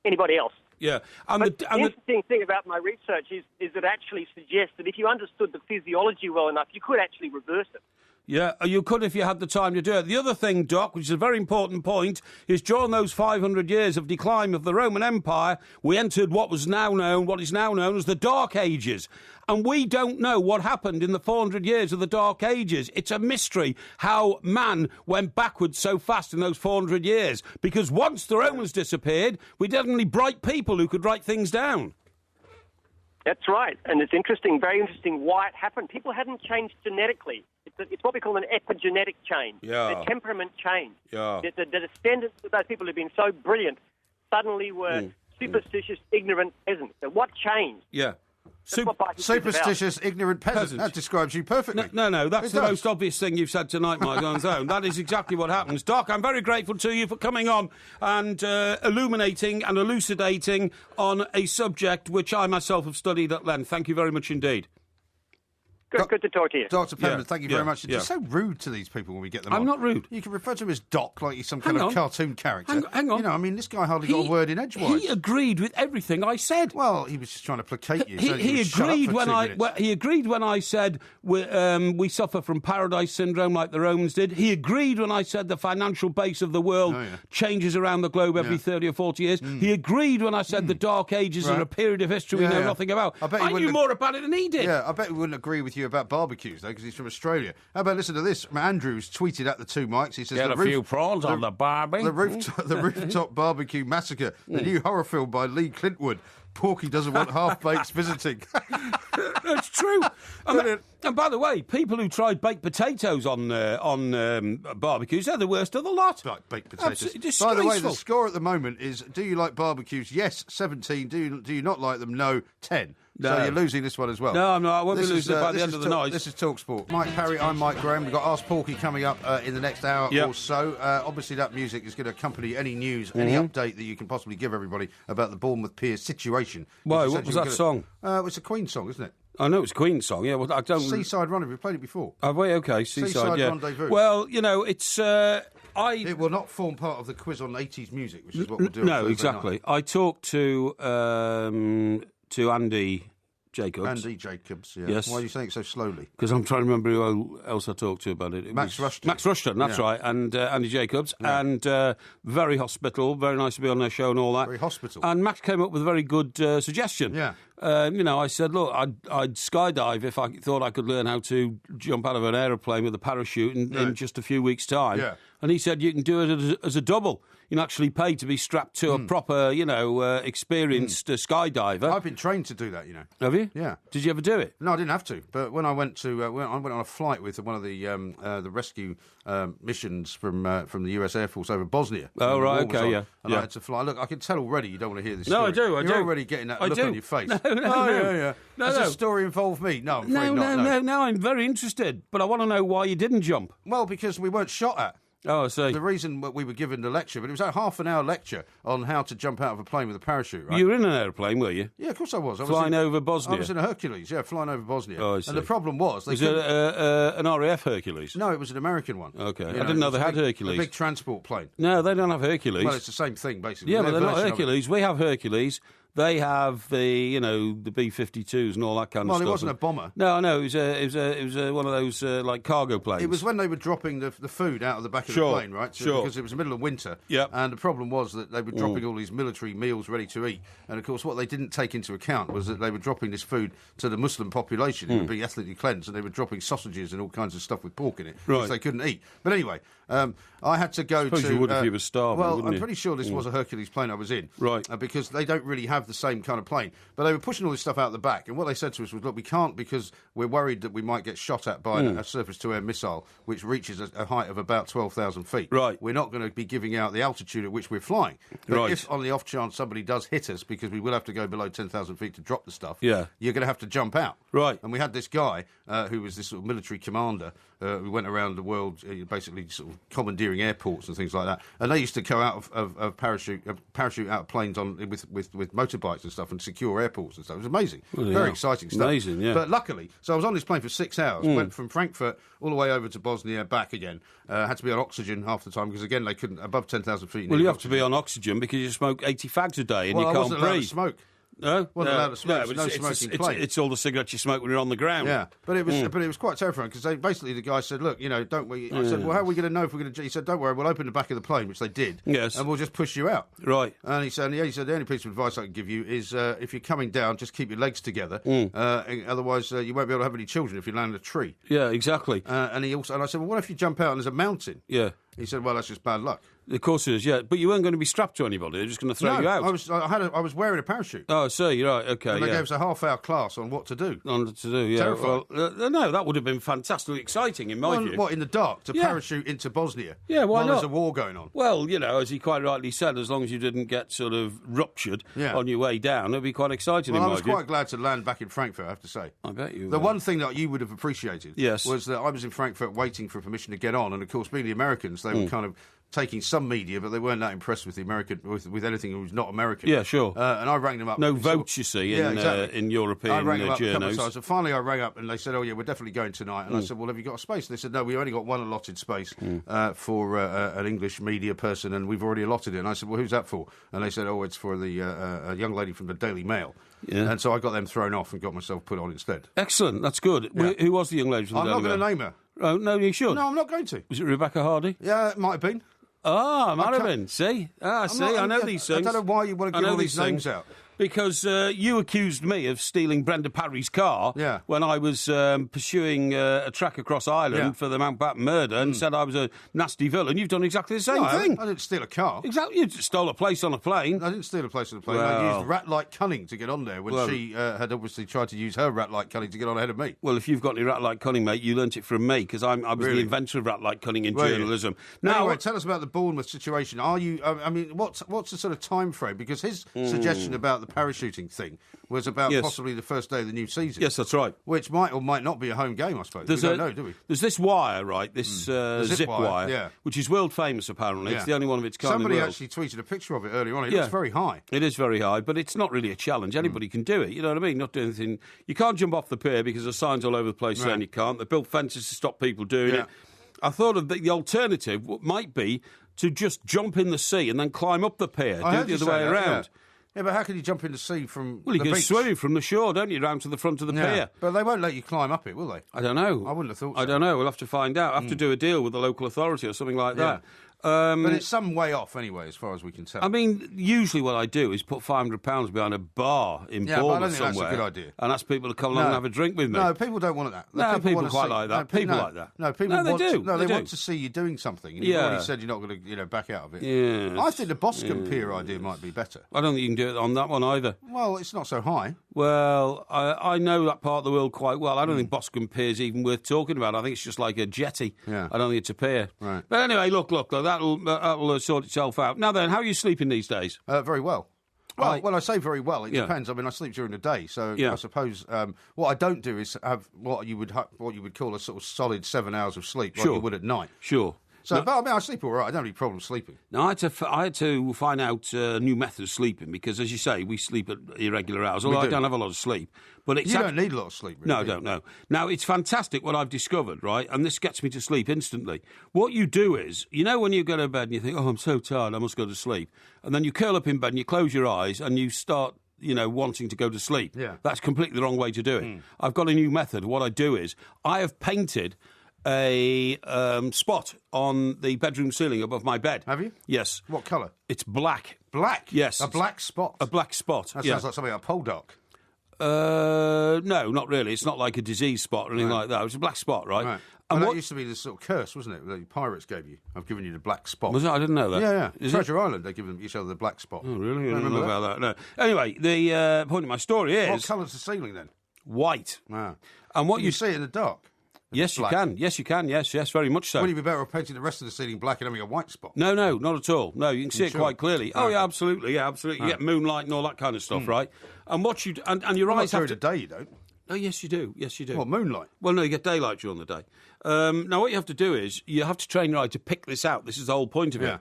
anybody else. Yeah. The interesting thing about my research is it actually suggests that if you understood the physiology well enough, you could actually reverse it. Yeah, you could if you had the time to do it. The other thing, Doc, which is a very important point, is during those 500 years of decline of the Roman Empire, we entered what is now known as the Dark Ages. And we don't know what happened in the 400 years of the Dark Ages. It's a mystery how man went backwards so fast in those 400 years. Because once the Romans disappeared, we didn't have any bright people who could write things down. That's right. And it's interesting, very interesting, why it happened. People hadn't changed genetically. It's what we call an epigenetic change. Yeah. The temperament change. Yeah. The descendants of those people who've been so brilliant suddenly were superstitious, ignorant peasants. So what changed? Yeah. Superstitious, ignorant peasant. That describes you perfectly. No, that's the most obvious thing you've said tonight, Mike, on his own. That is exactly what happens. Doc, I'm very grateful to you for coming on and illuminating and elucidating on a subject which I myself have studied at length. Thank you very much indeed. Good to talk to you. Dr. Penman, thank you very much. You're so rude to these people when we get them on. I'm not rude. You can refer to him as Doc like he's some kind of cartoon character. Hang on. You know, I mean, this guy hardly got a word in edgewise. He agreed with everything I said. Well, he was just trying to placate you. He agreed when I said we suffer from paradise syndrome like the Romans did. He agreed when I said the financial base of the world changes around the globe every 30 or 40 years. He agreed when I said the Dark Ages are a period of history we know nothing about. I knew more about it than he did. Yeah, I bet he wouldn't agree with you about barbecues, though, because he's from Australia. How about listen to this? Andrew's tweeted at the two mics. He says, "Get a few prawns on the barbie." The rooftop barbecue massacre, the new horror film by Lee Clintwood. Porky doesn't want half-bakes visiting. That's true. And by the way, people who tried baked potatoes on barbecues, they're the worst of the lot. Like baked potatoes. Absolutely by the way, the score at the moment is: do you like barbecues? Yes, 17. Do you not like them? No, 10. No. So you're losing this one as well. No, I'm not. I won't be losing it by the end of the night. This is TalkSport. Mike Parry, I'm Mike Graham. We've got Ask Porky coming up in the next hour or so. Obviously, that music is going to accompany any news, any update that you can possibly give everybody about the Bournemouth Piers situation. Why? What was that song? It's a Queen song, isn't it? I know it's a Queen song, yeah. Well, I don't... Seaside Rendezvous. We've played it before. Have we? OK, Seaside Rendezvous. Well, you know, it's... It will not form part of the quiz on 80s music, which is what we'll do. No, exactly. Night. I talked to Andy Jacobs. Andy Jacobs, yeah. Yes. Why are you saying it so slowly? Because I'm trying to remember who else I talked to about it. Max Rushton. Max Rushton, that's right. And Andy Jacobs. Yeah. And very hospitable, very nice to be on their show and all that. Very hospitable. And Max came up with a very good suggestion. Yeah. I said, look, I'd skydive if I thought I could learn how to jump out of an aeroplane with a parachute in just a few weeks' time. Yeah. And he said you can do it as a double. You can actually pay to be strapped to a proper, experienced skydiver. I've been trained to do that, you know. Have you? Yeah. Did you ever do it? No, I didn't have to. But when I went to, I went on a flight with one of the rescue missions from the US Air Force over Bosnia. Oh, right, okay, yeah. And I had to fly. Look, I can tell already you don't want to hear this story. No, I do. You're already getting that look on your face. No. Yeah. Does the story involve me? No, I'm afraid not. No, I'm very interested. But I want to know why you didn't jump. Well, because we weren't shot at. Oh, I see. The reason we were given the lecture, but it was a half-an-hour lecture on how to jump out of a plane with a parachute, right? You were in an aeroplane, were you? Yeah, of course I was. Flying over Bosnia? I was in a Hercules, flying over Bosnia. Oh, I see. And the problem was... Was it an RAF Hercules? No, it was an American one. Okay. I didn't know they had Hercules. A big transport plane. No, they don't have Hercules. Well, it's the same thing, basically. Yeah, but they're not Hercules. We have Hercules. They have the B-52s and all that kind of stuff. Well, it wasn't a bomber. No, it was one of those like cargo planes. It was when they were dropping the food out of the back of the plane, right? Because it was the middle of winter. Yeah. And the problem was that they were dropping all these military meals ready to eat. And of course, what they didn't take into account was that they were dropping this food to the Muslim population who would be ethnically cleansed, and they were dropping sausages and all kinds of stuff with pork in it, which they couldn't eat. But anyway, I had to go to... you would if you were starving, well, wouldn't I'm pretty sure this was a Hercules plane I was in. Right. Because they don't really have have the same kind of plane. But they were pushing all this stuff out the back, and what they said to us was, look, we can't because we're worried that we might get shot at by a surface-to-air missile, which reaches a height of about 12,000 feet. Right. We're not going to be giving out the altitude at which we're flying. But if on the off chance somebody does hit us, because we will have to go below 10,000 feet to drop the stuff, you're going to have to jump out. Right. And we had this guy who was this sort of military commander who went around the world basically sort of commandeering airports and things like that. And they used to go out of parachute out of planes with motorbikes and stuff and secure airports and stuff. It was amazing. Very exciting stuff. Amazing, yeah. But luckily, so I was on this plane for 6 hours, went from Frankfurt all the way over to Bosnia, back again. Had to be on oxygen half the time because, again, they couldn't, above 10,000 feet. Well, you have to be on oxygen because you smoke 80 fags a day and you can't breathe. I wasn't allowed to smoke. No, wasn't allowed to smoke. No smoking plane. It's all the cigarettes you smoke when you're on the ground. Yeah, but it was quite terrifying because basically the guy said, "Look, don't we?" I said, "Well, how are we going to know if we're going to?" He said, "Don't worry, we'll open the back of the plane," which they did. Yes, and we'll just push you out. Right. And he said, the only piece of advice I can give you is if you're coming down, just keep your legs together. Otherwise, you won't be able to have any children if you land in a tree. Yeah, exactly. And I said, "Well, what if you jump out and there's a mountain?" Yeah. He said, "Well, that's just bad luck." Of course it is, yeah. But you weren't going to be strapped to anybody. They're just going to throw you out. I was wearing a parachute. Oh, I see. Right, okay, and they gave us a half-hour class on what to do. Yeah. Terrifying. Well, no, that would have been fantastically exciting in my view. What, in the dark, to parachute into Bosnia? Yeah, why while not? There's a war going on. Well, as he quite rightly said, as long as you didn't get sort of ruptured on your way down, it'd be quite exciting in my view. I was quite glad to land back in Frankfurt, I have to say. I bet you The one thing that you would have appreciated was that I was in Frankfurt waiting for permission to get on, and of course, being the Americans, they were kind of taking some media, but they weren't that impressed with the American with anything that was not American. Yeah, sure. And I rang them up. No votes, you see, in European I rang them up journos. a couple of times. And finally, I rang up and they said, "Oh yeah, we're definitely going tonight." And I said, "Well, have you got a space?" And they said, "No, we only got one allotted space for an English media person, and we've already allotted it." And I said, "Well, who's that for?" And they said, "Oh, it's for the a young lady from the Daily Mail." Yeah. And so I got them thrown off and got myself put on instead. Excellent, that's good. Yeah. Who was the young lady from the Daily Mail? I'm not going to name her. Oh, no, you should. No, I'm not going to. Was it Rebecca Hardy? Yeah, it might have been. Ah, might have been. See? I know these things. I don't know why you want to give all these names out. Because you accused me of stealing Brenda Parry's car when I was pursuing a track across Ireland for the Mountbatten murder and said I was a nasty villain. You've done exactly the same thing. I didn't steal a car. Exactly. You stole a place on a plane. I didn't steal a place on a plane. I used rat-like cunning to get on there when she had obviously tried to use her rat-like cunning to get on ahead of me. Well, if you've got any rat-like cunning, mate, you learnt it from me because I was the inventor of rat-like cunning in journalism. Now, anyway, tell us about the Bournemouth situation. Are you? What's the sort of time frame? Because his suggestion about the parachuting thing was about possibly the first day of the new season. Yes, that's right. Which might or might not be a home game, I suppose. We don't know, do we? There's this wire, right? This zip wire, which is world famous, apparently. It's the only one of its kind Somebody in the world. Actually tweeted a picture of it earlier on. It looks very high. It is very high, but it's not really a challenge. Anybody can do it, you know what I mean? Not doing anything. You can't jump off the pier because there's signs all over the place saying you can't. They built fences to stop people doing it. I thought of the alternative might be to just jump in the sea and then climb up the pier, do it the other way around. Yeah, but how can you jump in the sea from Well, you the go beach? swimming from the shore, don't you, round to the front of the pier. But they won't let you climb up it, will they? I don't know. I wouldn't have thought so. I don't know. We'll have to find out. Have to do a deal with the local authority or something like that. But it's some way off anyway, as far as we can tell. I mean, usually what I do is put £500 behind a bar in Bournemouth somewhere. That's a good idea. And ask people to come along and have a drink with me. No, people don't want that. No, people quite like that. People like that. No, people they do. They want to see you doing something. And you've already said you're not going to back out of it. Yeah. I think the Boscombe Pier idea might be better. I don't think you can do it on that one either. Well, it's not so high. Well, I know that part of the world quite well. I don't think Boscombe Pier is even worth talking about. I think it's just like a jetty. Yeah. I don't think it's a pier. Right. But anyway, look, that'll sort itself out. Now then, how are you sleeping these days? Very well. Well, when I say very well, it depends. I mean, I sleep during the day, so I suppose what I don't do is have what you would call a sort of solid 7 hours of sleep, like you would at night. Sure. So, but I mean, I sleep all right. I don't have any problem sleeping. No, I had to find out new methods of sleeping because, as you say, we sleep at irregular hours. Although I don't have a lot of sleep, but you don't need a lot of sleep. Really, no, I don't know. Now it's fantastic what I've discovered, right? And this gets me to sleep instantly. What you do is, when you go to bed and you think, "Oh, I'm so tired, I must go to sleep," and then you curl up in bed and you close your eyes and you start, wanting to go to sleep. Yeah, that's completely the wrong way to do it. I've got a new method. What I do is I have painted a spot on the bedroom ceiling above my bed. Have you? Yes. What colour? It's black. Black? Yes. A black spot? A black spot. That sounds like something like a poldark. No, not really. It's not like a disease spot or anything like that. It's a black spot, right? And that used to be this sort of curse, wasn't it? The pirates gave you. I've given you the black spot. Was it? I didn't know that. Yeah. Treasure Island, they give them each other the black spot. Oh, really? I don't know about that. No. Anyway, the point of my story is... What colour's the ceiling, then? White. Ah. And what you see it in the dark? Yes, you can. Yes, you can. Yes, very much so. Wouldn't you be better off painting the rest of the ceiling black and having a white spot? No, not at all. No, you can see it quite clearly. Oh, yeah, absolutely. Yeah, absolutely. You get moonlight and all that kind of stuff, right? And what you and your eyes have to... During the day, you don't. Oh, yes, you do. Yes, you do. What, moonlight? Well, no, you get daylight during the day. Now, what you have to do is you have to train your eye to pick this out. This is the whole point of it.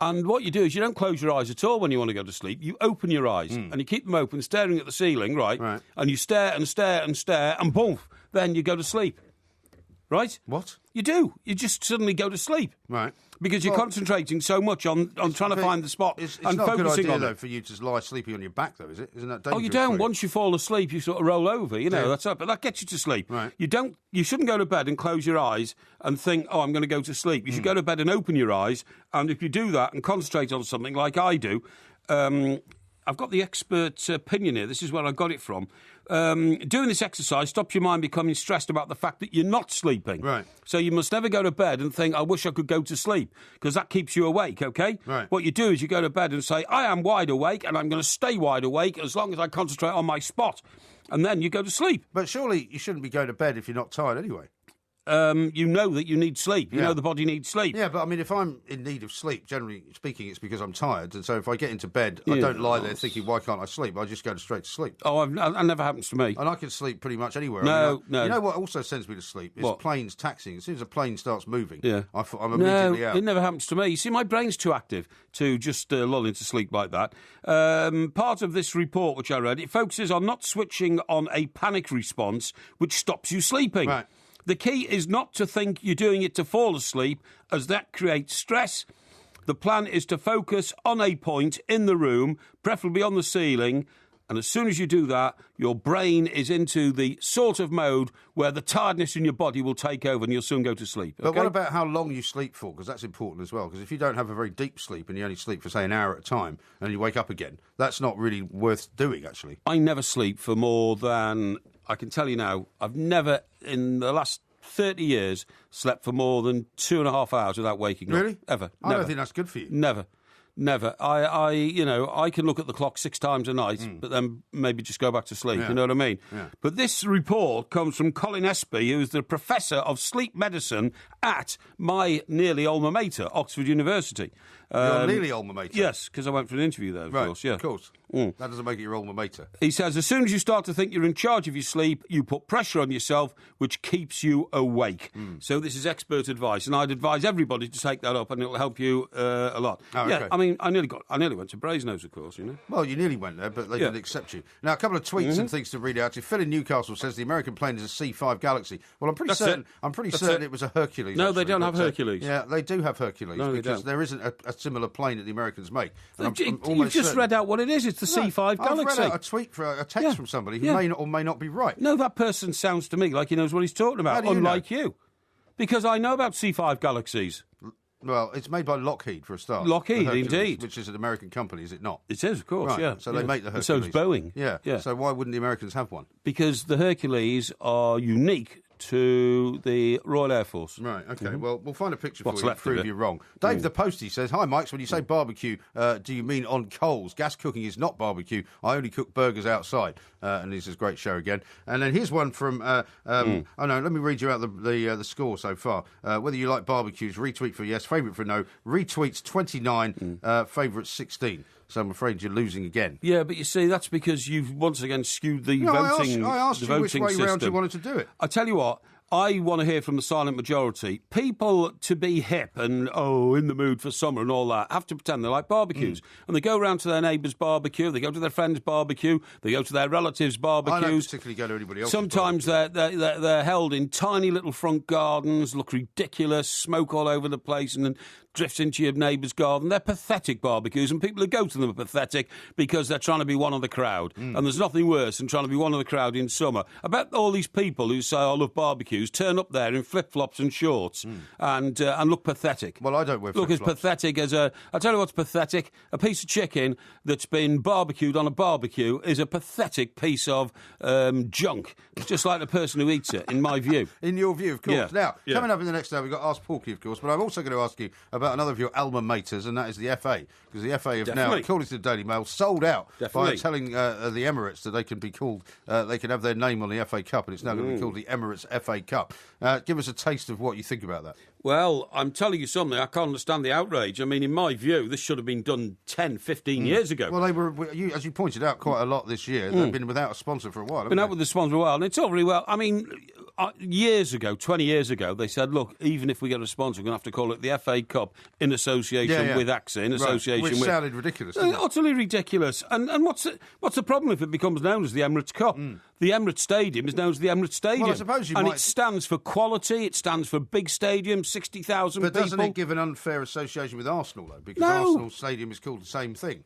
And what you do is you don't close your eyes at all when you want to go to sleep. You open your eyes and you keep them open, staring at the ceiling, right? And you stare and stare and stare, and boom, then you go to sleep. Right? What? You do. You just suddenly go to sleep. Right. Because you're concentrating so much on trying to find the spot it's and not focusing a good idea, on though, it. for you to lie sleepy on your back, though, is it? Isn't that dangerous? Oh, you don't. Once you fall asleep, you sort of roll over. You know, that's up. But that gets you to sleep. Right. You shouldn't go to bed and close your eyes and think, oh, I'm going to go to sleep. You should go to bed and open your eyes. And if you do that and concentrate on something like I do, I've got the expert opinion here. This is where I got it from. Doing this exercise stops your mind becoming stressed about the fact that you're not sleeping. Right. So you must never go to bed and think, I wish I could go to sleep, because that keeps you awake, OK? Right. What you do is you go to bed and say, I am wide awake and I'm going to stay wide awake as long as I concentrate on my spot. And then you go to sleep. But surely you shouldn't be going to bed if you're not tired anyway. You know that you need sleep. You know the body needs sleep. Yeah, but I mean, if I'm in need of sleep, generally speaking, it's because I'm tired. And so if I get into bed, I don't lie there thinking, why can't I sleep? I just go straight to sleep. Oh, that never happens to me. And I can sleep pretty much anywhere. No. You know what also sends me to sleep? Is planes taxiing. As soon as a plane starts moving, I'm immediately out. It never happens to me. You see, my brain's too active to just lull into sleep like that. Part of this report, which I read, it focuses on not switching on a panic response, which stops you sleeping. Right. The key is not to think you're doing it to fall asleep, as that creates stress. The plan is to focus on a point in the room, preferably on the ceiling, and as soon as you do that, your brain is into the sort of mode where the tiredness in your body will take over and you'll soon go to sleep. Okay? But what about how long you sleep for? Because that's important as well. Because if you don't have a very deep sleep and you only sleep for, say, an hour at a time and then you wake up again, that's not really worth doing, actually. I never sleep for more than... I can tell you now, I've never, in the last 30 years, slept for more than 2.5 hours without waking up. Really? Ever. I don't think that's good for you. Never. I can look at the clock 6 times a night, but then maybe just go back to sleep, you know what I mean? Yeah. But this report comes from Colin Espy, who's the Professor of Sleep Medicine at my nearly alma mater, Oxford University. Your nearly alma mater? Yes, because I went for an interview there, of course. Yeah. Of course. That doesn't make it your alma mater. He says, as soon as you start to think you're in charge of your sleep, you put pressure on yourself, which keeps you awake. So this is expert advice, and I'd advise everybody to take that up, and it'll help you a lot. Oh, yeah, okay. I mean, I nearly went to Brasenose, of course, you know. Well, you nearly went there, but they didn't accept you. Now, a couple of tweets and things to read out. Phil in Newcastle says the American plane is a C-5 Galaxy. Well, I'm pretty certain it was a Hercules. No, actually, they don't have Hercules. Yeah, they do have Hercules, no, because there isn't a similar plane that the Americans make. You've just read out what it is. It's the C-5 Galaxy. I've read out a text from somebody who may or may not be right. No, that person sounds to me like he knows what he's talking about, unlike you. Because I know about C-5 Galaxies. Well, it's made by Lockheed, for a start. Lockheed, indeed. Which is an American company, is it not? It is, of course, right. yeah. So they make the Hercules. So it's Boeing. Yeah. So why wouldn't the Americans have one? Because the Hercules are unique to the Royal Air Force. Right, OK. Well, we'll find a picture for you to prove you wrong. Mm. Dave the Postie says, hi, Mike, when you say barbecue, do you mean on coals? Gas cooking is not barbecue. I only cook burgers outside. And this is a great show again. And then here's one from, let me read you out the score so far. Whether you like barbecues, retweet for yes, favourite for no, retweets 29, favourites 16. So I'm afraid you're losing again. Yeah, but you see, that's because you've once again skewed the voting. I asked you which way round you wanted to do it. I tell you what, I want to hear from the silent majority. People, to be hip and, in the mood for summer and all that, have to pretend they like barbecues. And they go round to their neighbour's barbecue, they go to their friend's barbecue, they go to their relatives' barbecues. I don't particularly go to anybody else's Sometimes they're held in tiny little front gardens, look ridiculous, smoke all over the place, and then drifts into your neighbour's garden. They're pathetic barbecues, and people who go to them are pathetic because they're trying to be one of the crowd. And there's nothing worse than trying to be one of the crowd in summer. I bet all these people who say, I love barbecues, barbecues turn up there in flip-flops and shorts and look pathetic. Well, I don't wear flip-flops. Look as pathetic as I'll tell you what's pathetic. A piece of chicken that's been barbecued on a barbecue is a pathetic piece of junk. It's just like the person who eats it, in my view. In your view, of course. Yeah. Now, coming up in the next hour, we've got Ask Porky, of course, but I'm also going to ask you about another of your alma maters, and that is the FA. Because the FA have now, according to the Daily Mail, sold out by telling the Emirates that they can be called, they can have their name on the FA Cup, and it's now going to be called the Emirates FA Cup. Give us a taste of what you think about that. Well, I'm telling you something, I can't understand the outrage. I mean, in my view, this should have been done 10, 15 years ago. Well, they were, as you pointed out quite a lot this year, they've been without a sponsor for a while, haven't Been out with a sponsor for a while, and it's all very well. I mean, years ago, 20 years ago, they said, look, even if we get a sponsor, we're going to have to call it the FA Cup in association with AXA, in association with... Which sounded ridiculous, didn't it? Utterly ridiculous. And what's the problem if it becomes known as the Emirates Cup? The Emirates Stadium is known as the Emirates Stadium. Well, I suppose it stands for quality, it stands for big stadium, 60,000 people. But doesn't it give an unfair association with Arsenal, though? Because Arsenal Stadium is called the same thing.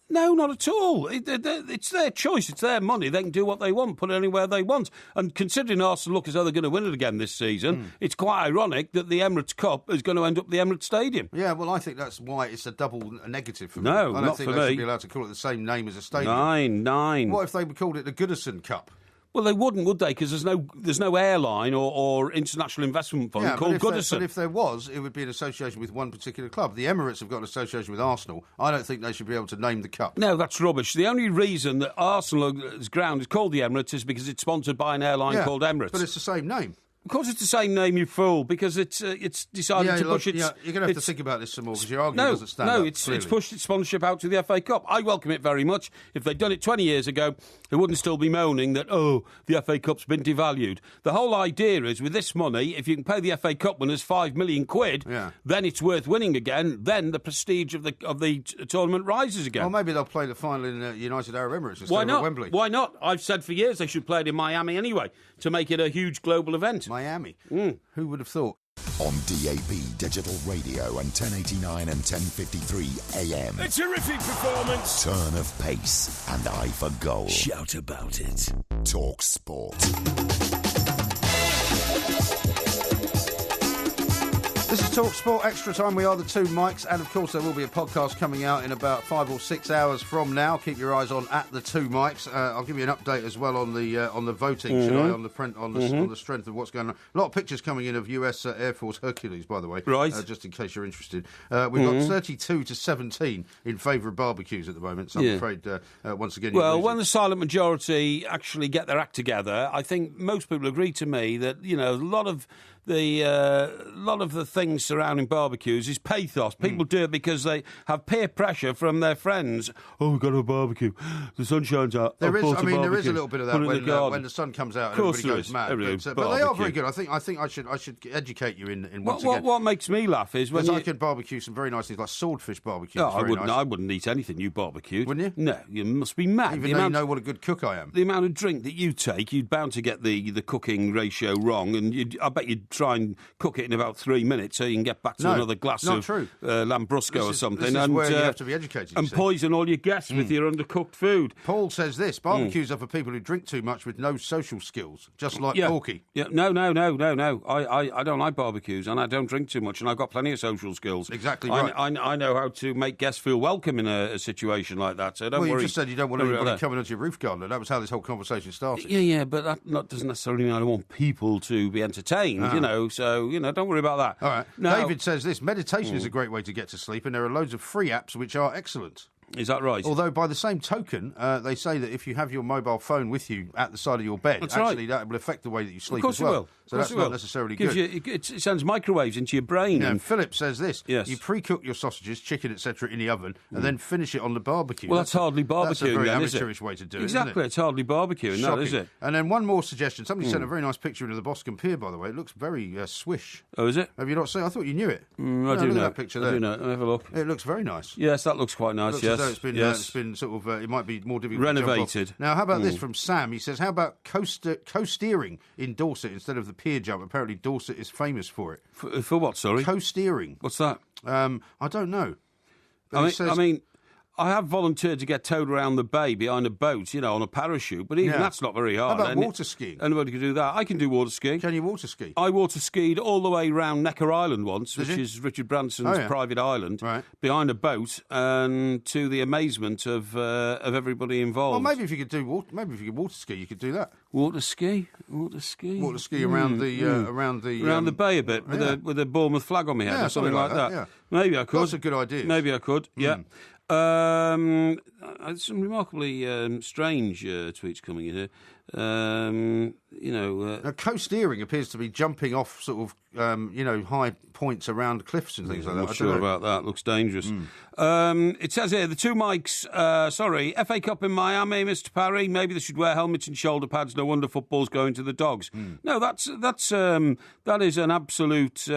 No, not at all. It's their choice. It's their money. They can do what they want, put it anywhere they want. And considering Arsenal look as though they're going to win it again this season, it's quite ironic that the Emirates Cup is going to end up the Emirates Stadium. Yeah, well, I think that's why it's a double negative for me. No, I don't think they should be allowed to call it the same name as a stadium. Nine. What if they called it the Goodison Cup? Well, they wouldn't, would they? Because there's no airline or international investment fund called Goodison. But if there was, it would be an association with one particular club. The Emirates have got an association with Arsenal. I don't think they should be able to name the cup. No, that's rubbish. The only reason that Arsenal's ground is called the Emirates is because it's sponsored by an airline called Emirates. But it's the same name. Of course it's the same name, you fool, because it's decided to push its... you're going to have to think about this some more, because your argument doesn't stand up. No, it's pushed its sponsorship out to the FA Cup. I welcome it very much. If they'd done it 20 years ago, they wouldn't still be moaning that, the FA Cup's been devalued. The whole idea is, with this money, if you can pay the FA Cup winners £5 million, then it's worth winning again, then the prestige of the tournament rises again. Well, maybe they'll play the final in United Arab Emirates instead of Wembley. Why not? I've said for years they should play it in Miami anyway, to make it a huge global event. Miami. Who would have thought? On DAB, digital radio and 1089 and 1053 AM. A terrific performance. Turn of pace and eye for goal. Shout about it. Talk Sport. This is Talk Sport Extra Time. We are the Two Mics, and of course there will be a podcast coming out in about 5 or 6 hours from now. Keep your eyes on at the Two Mics. I'll give you an update as well on the voting, should I? On the strength of what's going on. A lot of pictures coming in of US Air Force Hercules, by the way, right? Just in case you're interested. We've got 32 to 17 in favour of barbecues at the moment. So I'm afraid once again. Well, when the silent majority actually get their act together, I think most people agree to me that a lot of the things surrounding barbecues is pathos. People do it because they have peer pressure from their friends. Oh, we've got a barbecue. The sun shines out. There is a little bit of that when the sun comes out and everybody goes mad. But they are very good. I think I should educate you in once again. What makes me laugh is when I could barbecue some very nice things like swordfish barbecue. Oh, I wouldn't eat anything you barbecued. Wouldn't you? No, you must be mad. Even though you know what a good cook I am. The amount of drink that you take, you're bound to get the cooking ratio wrong, and I bet you'd try and cook it in about 3 minutes so you can get back to another glass of Lambrusco or something. This is where you have to be educated. And poison all your guests with your undercooked food. Paul says this: barbecues are for people who drink too much with no social skills, just like Porky. Yeah, no. I don't like barbecues, and I don't drink too much, and I've got plenty of social skills. Exactly right. I know how to make guests feel welcome in a situation like that. So don't worry. You just said you don't want anybody coming onto your roof garden. That was how this whole conversation started. Yeah, but that doesn't necessarily mean I don't want people to be entertained. So don't worry about that. All right. Now, David says this: meditation is a great way to get to sleep, and there are loads of free apps which are excellent. Is that right? Although, by the same token, they say that if you have your mobile phone with you at the side of your bed, that will affect the way that you sleep as well. Of course it will. So that's not necessarily good. It sends microwaves into your brain. Yeah, and Philip says this. Yes. You pre-cook your sausages, chicken, etc. in the oven, and then finish it on the barbecue. Well, that's hardly barbecuing, that's a very then, amateurish way to do it, Exactly, isn't it? It's hardly barbecuing, that, is it? And then one more suggestion. Somebody sent a very nice picture of the Boscombe Pier, by the way. It looks very swish. Oh, is it? Have you not seen it? I thought you knew it. I do know. That picture there. I do know. Have a look. It looks very nice. Yes, that looks quite nice, It looks as though it's been sort of, it might be more difficult renovated. to jump off. Now, how about this from Sam? He says, how about co-steering in Dorset instead of the pier jump? Apparently Dorset is famous for it. For what, sorry? Co-steering. What's that? I don't know. I have volunteered to get towed around the bay behind a boat, on a parachute, but even that's not very hard. How about water skiing? Anybody can do that. I can do water skiing. Can you water ski? I water skied all the way around Necker Island once, which is Richard Branson's private island, behind a boat, and to the amazement of everybody involved. Well, maybe if you could water ski, you could do that. Water ski around the bay a bit with a Bournemouth flag on my head or something like that. Yeah. Maybe I could. That's a good idea. Maybe I could. Yeah. Some remarkably strange tweets coming in here. Now, coasteering appears to be jumping off sort of, high points around cliffs and things like that. I'm not sure about that. Looks dangerous. It says here, the two Mikes, FA Cup in Miami, Mr. Parry, maybe they should wear helmets and shoulder pads. No wonder football's going to the dogs. No, that is an absolute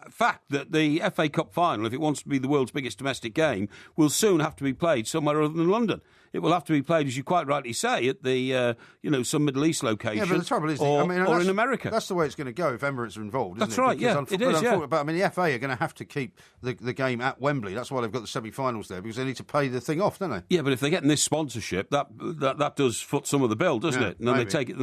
fact that the FA Cup final, if it wants to be the world's biggest domestic game, will soon have to be played somewhere other than London. It will have to be played, as you quite rightly say, at the some Middle East location. Yeah, but the trouble is, or in America. That's the way it's going to go if Emirates are involved, isn't it? That's right, it is, yeah. But, the FA are going to have to keep the game at Wembley. That's why they've got the semi-finals there, because they need to pay the thing off, don't they? Yeah, but if they're getting this sponsorship, that does foot some of the bill, doesn't it? And then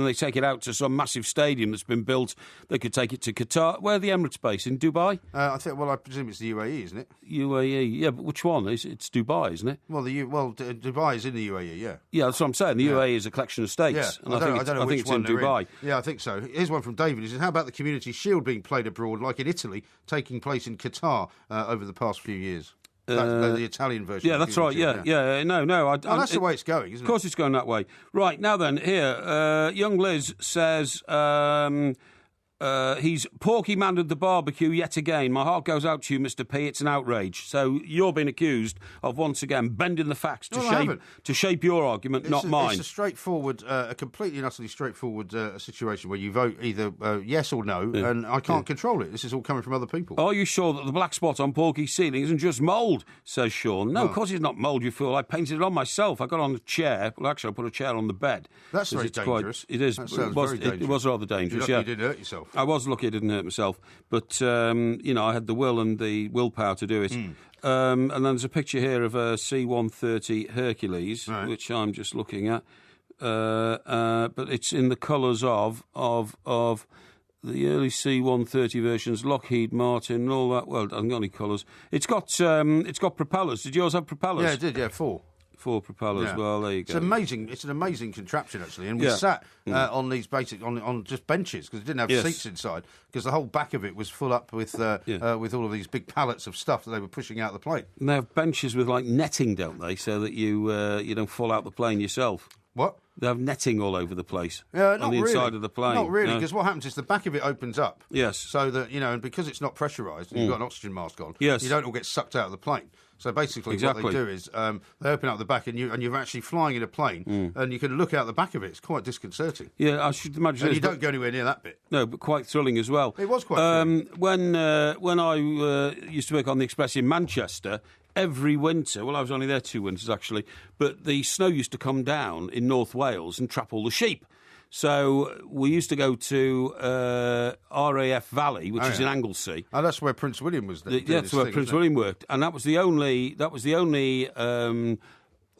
they take it out to some massive stadium that's been built. They could take it to Qatar. Where are the Emirates based? In Dubai? I presume it's the UAE, isn't it? UAE, yeah, but which one? It's Dubai, isn't it? Well, Dubai is in the UAE, yeah. Yeah, that's what I'm saying. The UAE is a collection of states. Yeah, and I think it's in Dubai. Yeah, I think so. Here's one from David. He says, how about the Community Shield being played abroad, like in Italy, taking place in Qatar over the past few years? The Italian version. Yeah, that's right. Yeah. No. That's the way it's going, isn't it? Of course it's going that way. Right, now then, here, young Liz says... he's Porky mandered the barbecue yet again. My heart goes out to you, Mr. P. It's an outrage. So you're being accused of once again bending the facts to shape your argument, not mine. It's a straightforward, a completely and utterly straightforward situation where you vote either yes or no, and I can't control it. This is all coming from other people. Are you sure that the black spot on Porky's ceiling isn't just mould? Says Sean. No, of course it's not mould, you fool. I painted it on myself. I got on a chair. Well, actually, I put a chair on the bed. That's very dangerous. It is. Very dangerous. It was rather dangerous. You didn't hurt yourself. I was lucky I didn't hurt myself, but I had the will and the willpower to do it. And then there's a picture here of a C-130 Hercules, which I'm just looking at, but it's in the colours of the early C-130 versions, Lockheed Martin, and all that. Well, it hasn't got any colours. It's got propellers. Did yours have propellers? Yeah, it did. Yeah, 4 propellers. Yeah. Well, there you go. It's an amazing contraption, actually. And we sat on these on just benches because it didn't have seats inside, because the whole back of it was full up with all of these big pallets of stuff that they were pushing out the plane. And they have benches with like netting, don't they, so that you don't fall out the plane yourself. What? They have netting all over the place on the inside of the plane. Not really, because what happens is the back of it opens up. Yes. So that, and because it's not pressurised and you've got an oxygen mask on, yes, you don't all get sucked out of the plane. So basically what they do is they open up the back and you're actually flying in a plane and you can look out the back of it. It's quite disconcerting. Yeah, I should imagine. And you don't go anywhere near that bit. No, but quite thrilling as well. It was quite thrilling. When I used to work on the Express in Manchester, every winter, well, I was only there 2 winters actually, but the snow used to come down in North Wales and trap all the sheep. So we used to go to RAF Valley, which is in Anglesey. Oh, that's where Prince William was there. That's where Prince William worked, and that was the only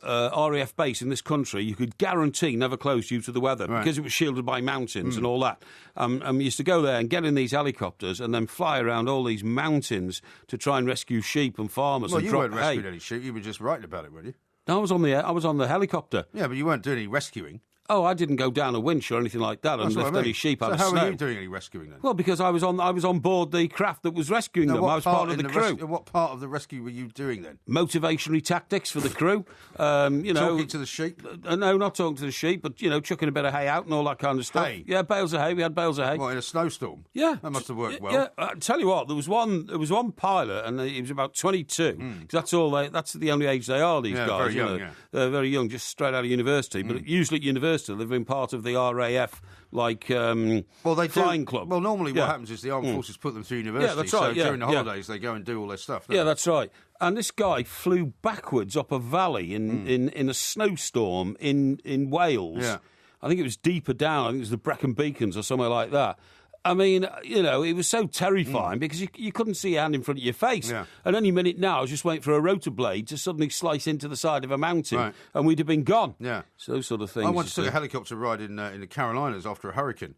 RAF base in this country you could guarantee never closed due to the weather, because it was shielded by mountains and all that. And we used to go there and get in these helicopters and then fly around all these mountains to try and rescue sheep and farmers. Well, and you weren't rescuing any sheep. You were just writing about it, weren't you? No, I was on the helicopter. Yeah, but you weren't doing any rescuing. Oh, I didn't go down a winch or anything like that and lift any sheep out of snow. So how were you doing any rescuing then? Well, because I was on board the craft that was rescuing them. I was part of the crew. What part of the rescue were you doing then? Motivationary tactics for the crew. Talking to the sheep? No, not talking to the sheep, but chucking a bit of hay out and all that kind of stuff. Hay? Yeah, bales of hay. We had bales of hay. What, in a snowstorm? Yeah, that must have worked well. Yeah, I tell you what, there was one pilot, and he was about 22. Because that's the only age they are. These guys, very young. Yeah. They're very young, just straight out of university. But usually at university, they've been part of the RAF, flying club. Well, normally what happens is the armed forces put them through university. Yeah, that's right. So during the holidays, they go and do all their stuff. Yeah, that's right. And this guy flew backwards up a valley in a snowstorm in Wales. Yeah. I think it was deeper down. I think it was the Brecon Beacons or somewhere like that. I mean, it was so terrifying because you couldn't see a hand in front of your face. Yeah. And any minute now, I was just waiting for a rotor blade to suddenly slice into the side of a mountain, and we'd have been gone. Yeah. So those sort of things. I once took a helicopter ride in the Carolinas after a hurricane.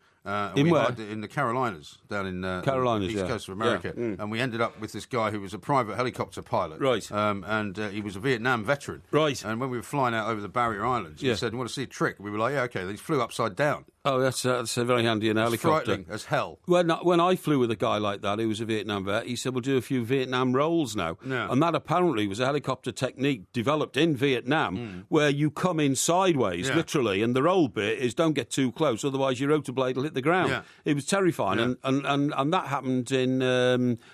In where? In the Carolinas, down in Carolinas, the east coast of America. Yeah. And we ended up with this guy who was a private helicopter pilot. Right. And he was a Vietnam veteran. Right. And when we were flying out over the Barrier Islands, he said, "You want to see a trick?" We were like, "Yeah, okay." Then he flew upside down. Oh, that's very handy in a helicopter. Frightening as hell. When I flew with a guy like that, who was a Vietnam vet, he said, we'll do a few Vietnam rolls now. Yeah. And that apparently was a helicopter technique developed in Vietnam where you come in sideways, literally, and the roll bit is don't get too close, otherwise your rotor blade will hit the ground. Yeah. It was terrifying. Yeah. And that happened in,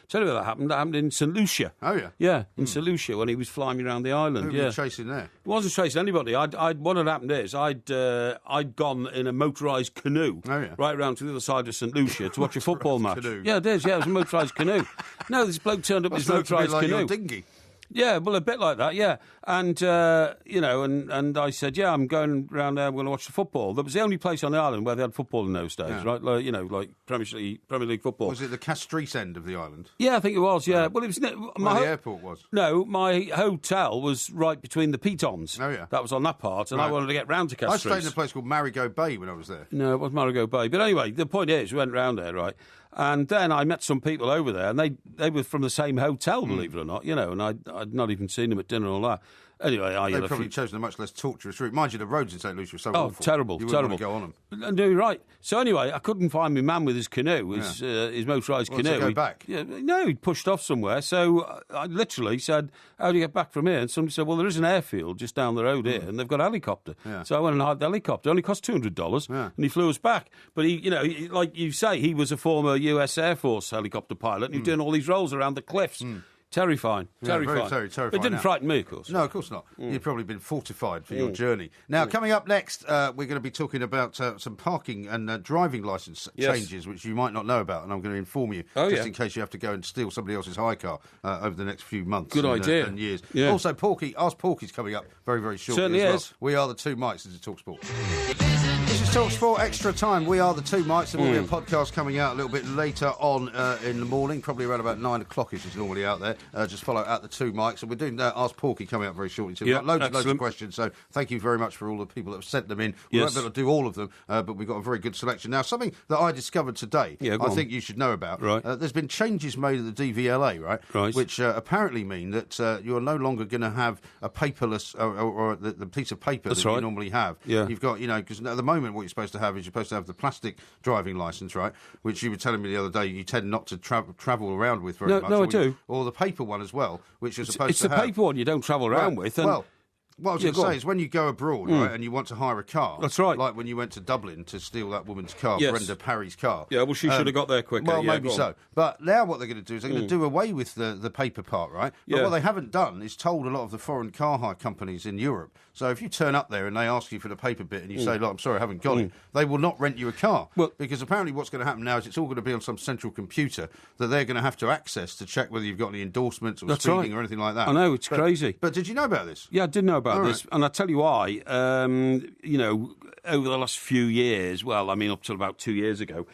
tell you where that happened in St. Lucia. Oh, yeah? Yeah, in St. Lucia when he was flying me around the island. Who were you chasing there? It wasn't chasing anybody. What had happened is I'd gone in a motorised canoe right round to the other side of St. Lucia to watch a football match. Canoe. Yeah, it is. Yeah, it was a motorised canoe. No, this bloke turned up with his motorised like canoe. Your dinghy. Yeah, well, a bit like that, yeah. And, and I said, yeah, I'm going round there, we're going to watch the football. That was the only place on the island where they had football in those days, right? Like Premier League football. Was it the Castries end of the island? Yeah, I think it was, yeah. Well, it was... the airport was? No, my hotel was right between the Pitons. Oh, yeah. That was on that part, and I wanted to get round to Castries. I stayed in a place called Marigot Bay when I was there. No, it was Marigot Bay. But anyway, the point is, we went round there, right? And then I met some people over there, and they were from the same hotel, believe it or not, and I'd not even seen them at dinner and all that. Anyway, They've probably chosen a much less tortuous route. Mind you, the roads in St. Lucia are so awful. Terrible, you terrible. Want to go on them. No, you're right. So anyway, I couldn't find my man with his canoe, his motorised canoe. To go back? No, he'd pushed off somewhere. So I literally said, how do you get back from here? And somebody said, well, there is an airfield just down the road here, and they've got a helicopter. Yeah. So I went and hired the helicopter. It only cost $200, and he flew us back. But he, like you say, he was a former US Air Force helicopter pilot, and he was doing all these rolls around the cliffs. Terrifying. Very terrifying. It didn't frighten me, of course. No, of course not. You've probably been fortified for your journey. Now, coming up next, we're going to be talking about some parking and driving licence changes, which you might not know about, and I'm going to inform you, in case you have to go and steal somebody else's high car over the next few months. Good idea. And years. Yeah. Also, Ask Porky's coming up very, very shortly. Certainly as well. is. We are the Two Mics. This is TalkSport. This is TalkSport Extra Time. We are the Two Mics. There will be a podcast coming out a little bit later on in the morning, probably around about 9 o'clock-ish is normally out there. Just follow at the Two Mics. And we're doing Ask Porky coming up very shortly too. We've got loads of questions, so thank you very much for all the people that have sent them in. We won't be able to do all of them, but we've got a very good selection. Now, something that I discovered today, I think you should know about. Right. There's been changes made at the DVLA, right? Which apparently mean that you're no longer going to have a paperless or the piece of paper that you normally have. Yeah. You've got, because at the moment what you're supposed to have is you're supposed to have the plastic driving licence, right? Which you were telling me the other day you tend not to travel around with very much. No, I do. Or the paper one as well, which you're supposed to have. It's the paper one you don't travel around with. And well, what I was going to say is when you go abroad, right, and you want to hire a car. That's right. Like when you went to Dublin to steal that woman's car, Yes. Brenda Parry's car. Yeah, well, she should have got there quicker. Well, maybe so. But now what they're going to do is they're going to do away with the paper part, right? But what they haven't done is told a lot of the foreign car hire companies in Europe. So if you turn up there and they ask you for the paper bit and you say, look, I'm sorry, I haven't got it, they will not rent you a car. Well, because apparently what's going to happen now is it's all going to be on some central computer that they're going to have to access to check whether you've got any endorsements or speeding or anything like that. I know, it's crazy. But did you know about this? Yeah, I did know about this. Right. And I'll tell you why. Over the last few years, up till about 2 years ago,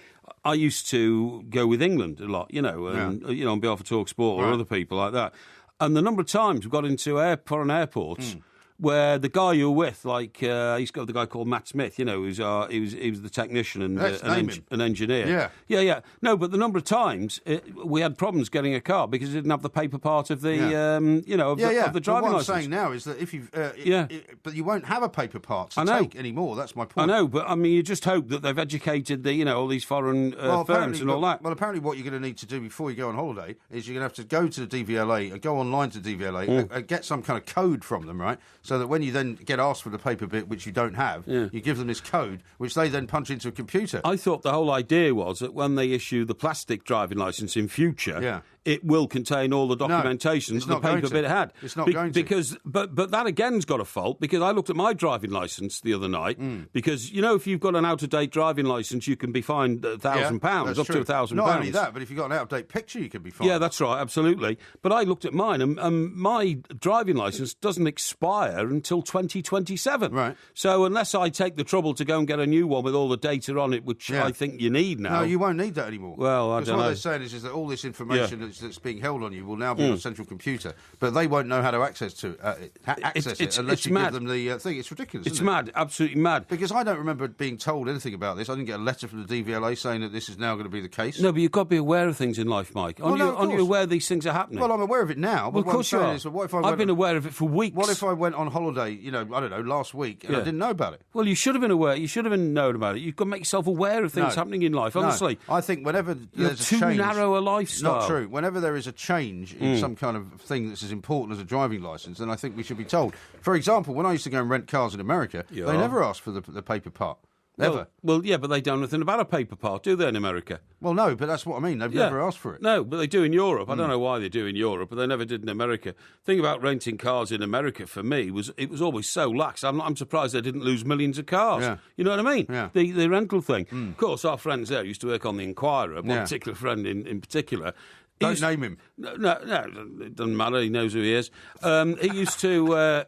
I used to go with England a lot, on behalf of TalkSport or other people like that. And the number of times we got into foreign airports where the guy you're with, like I used to go with the guy called Matt Smith, he was the technician and an engineer. Yeah. No, but the number of times we had problems getting a car because it didn't have the paper part of the of the driving license. What I'm saying now is that if you've but you won't have a paper part to take anymore. That's my point. I know, but I mean, you just hope that they've educated all these foreign firms and all that. Well, apparently, what you're going to need to do before you go on holiday is you're going to have to go to the DVLA, go online to DVLA, and get some kind of code from them, right? So that when you then get asked for the paper bit, which you don't have, you give them this code, which they then punch into a computer. I thought the whole idea was that when they issue the plastic driving licence in future, it will contain all the documentation that the paper bit had. It's not going to. But that again's got a fault, because I looked at my driving licence the other night, because, if you've got an out-of-date driving licence, you can be fined £1,000, up to £1,000. Not only that, but if you've got an out-of-date picture, you can be fined. Yeah, that's right, absolutely. But I looked at mine, and my driving licence doesn't expire until 2027. Right. So unless I take the trouble to go and get a new one with all the data on it, which I think you need now. No, you won't need that anymore. Well, I don't know. Because what they're saying is that all this information that's being held on you will now be on a central computer, but they won't know how to access it unless you give them the thing. It's ridiculous. It's mad, absolutely mad. Because I don't remember being told anything about this. I didn't get a letter from the DVLA saying that this is now going to be the case. No, but you've got to be aware of things in life, Mike. Aren't you aware these things are happening? Well, I'm aware of it now. But well, of course you are. I've been aware of it for weeks. What if I went on holiday, I don't know, last week, and I didn't know about it? Well, you should have been aware. You should have been known about it. You've got to make yourself aware of things happening in life, honestly. No. I think whenever there's a change... too narrow a lifestyle. Not true. Whenever there is a change in some kind of thing that's as important as a driving licence, then I think we should be told. For example, when I used to go and rent cars in America, they never asked for the paper part. Never. Well, yeah, but they don't know nothing about a paper part, do they, in America? Well, no, but that's what I mean. They've never asked for it. No, but they do in Europe. I don't know why they do in Europe, but they never did in America. The thing about renting cars in America, for me, was it was always so lax. I'm surprised they didn't lose millions of cars. Yeah. You know what I mean? Yeah. The rental thing. Of course, our friends there used to work on the Inquirer, one particular friend in particular. Don't name him. No, it doesn't matter. He knows who he is. He used to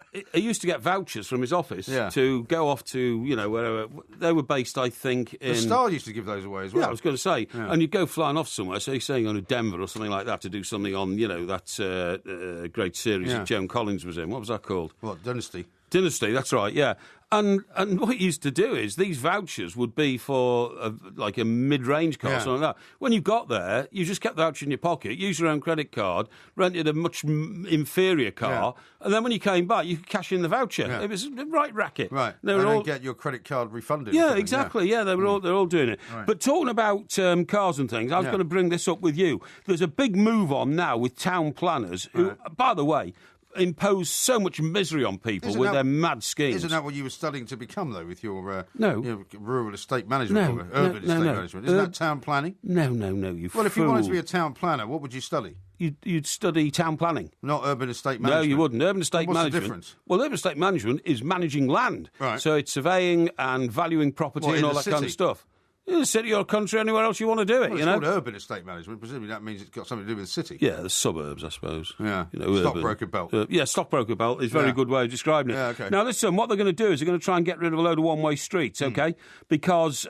get vouchers from his office to go off to, wherever. They were based, I think, in... The Star used to give those away as well. Yeah, I was going to say. Yeah. And you'd go flying off somewhere, so he's saying on to Denver or something like that to do something on, that great series that Joan Collins was in. What was that called? What, Dynasty? Dynasty, that's right, yeah. And what he used to do is these vouchers would be for like a mid-range car or something like that. When you got there, you just kept the voucher in your pocket, used your own credit card, rented a much inferior car, and then when you came back, you could cash in the voucher. It was a right racket. Right, and then get your credit card refunded. Yeah, exactly, they're all doing it. Right. But talking about cars and things, I was going to bring this up with you. There's a big move on now with town planners who, by the way, impose so much misery on people with their mad schemes. Isn't that what you were studying to become, though, with your rural estate No, management, urban estate management? Isn't that town planning? No, you fool. Well, if you wanted to be a town planner, what would you study? You'd study town planning. Not urban estate management? No, you wouldn't. Urban estate management... What's the difference? Well, urban estate management is managing land. Right. So it's surveying and valuing property and all that kind of stuff. In the city or country, anywhere else you want to do it, it's called urban estate management. Presumably that means it's got something to do with the city. Yeah, the suburbs, I suppose. Yeah, stockbroker belt. Stockbroker belt is a very good way of describing it. Yeah, okay. Now, listen, what they're going to do is they're going to try and get rid of a load of one-way streets, okay? Because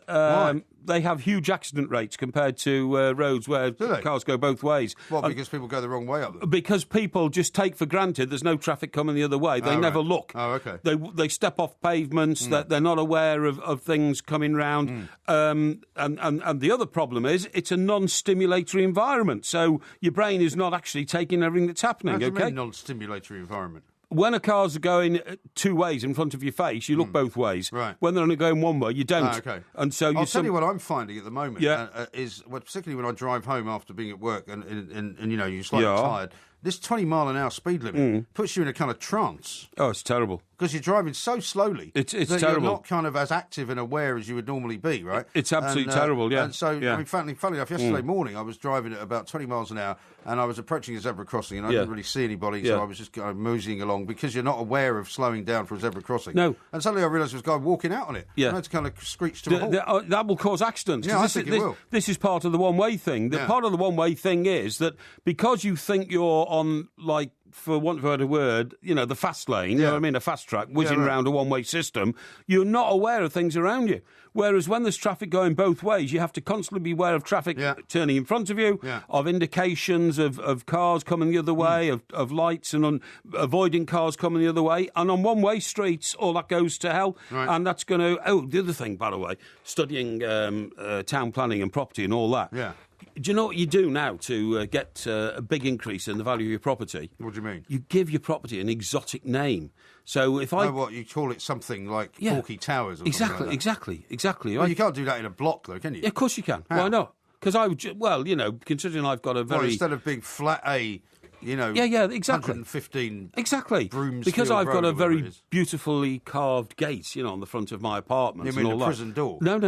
they have huge accident rates compared to roads where cars go both ways. Well, because people go the wrong way up them? Because people just take for granted there's no traffic coming the other way. They never look. Oh, okay. They step off pavements. They're not aware of things coming round. And the other problem is it's a non-stimulatory environment. So your brain is not actually taking everything that's happening. How do you mean non-stimulatory environment? When a car's going two ways in front of your face, you look both ways. Right. When they're only going one way, you don't. Oh, okay. And so I'll tell you what I'm finding at the moment. Yeah. Is particularly when I drive home after being at work and you're slightly tired. This 20-mile-an-hour speed limit puts you in a kind of trance. Oh, it's terrible. Because you're driving so slowly it's that terrible. You're not kind of as active and aware as you would normally be, right? It's absolutely terrible, yeah. And so, I mean, funny enough, yesterday morning I was driving at about 20 miles an hour and I was approaching a zebra crossing and I didn't really see anybody, so I was just kind of moseying along because you're not aware of slowing down for a zebra crossing. No. And suddenly I realised there was a guy walking out on it. Yeah. And I had to kind of screech to a halt. That will cause accidents. Yeah, I think it will. This is part of the one-way thing. Part of the one-way thing is that because you think you're on, like, for want of a better word, the fast lane, you know what I mean, a fast track, whizzing around a one-way system, you're not aware of things around you. Whereas when there's traffic going both ways, you have to constantly be aware of traffic turning in front of you, of indications of cars coming the other way, of lights and avoiding cars coming the other way. And on one-way streets, all that goes to hell. Right. And that's going to... Oh, the other thing, by the way, studying town planning and property and all that. Yeah. Do you know what you do now to get a big increase in the value of your property? What do you mean? You give your property an exotic name. So if you call it something like Porky Towers or something like that? Exactly. Well, you can't do that in a block, though, can you? Yeah, of course you can. How? Why not? Because considering I've got a very... Well, instead of being flat A exactly. 115 exactly. Because I've got a very beautifully carved gate, on the front of my apartment. You mean a prison door? No.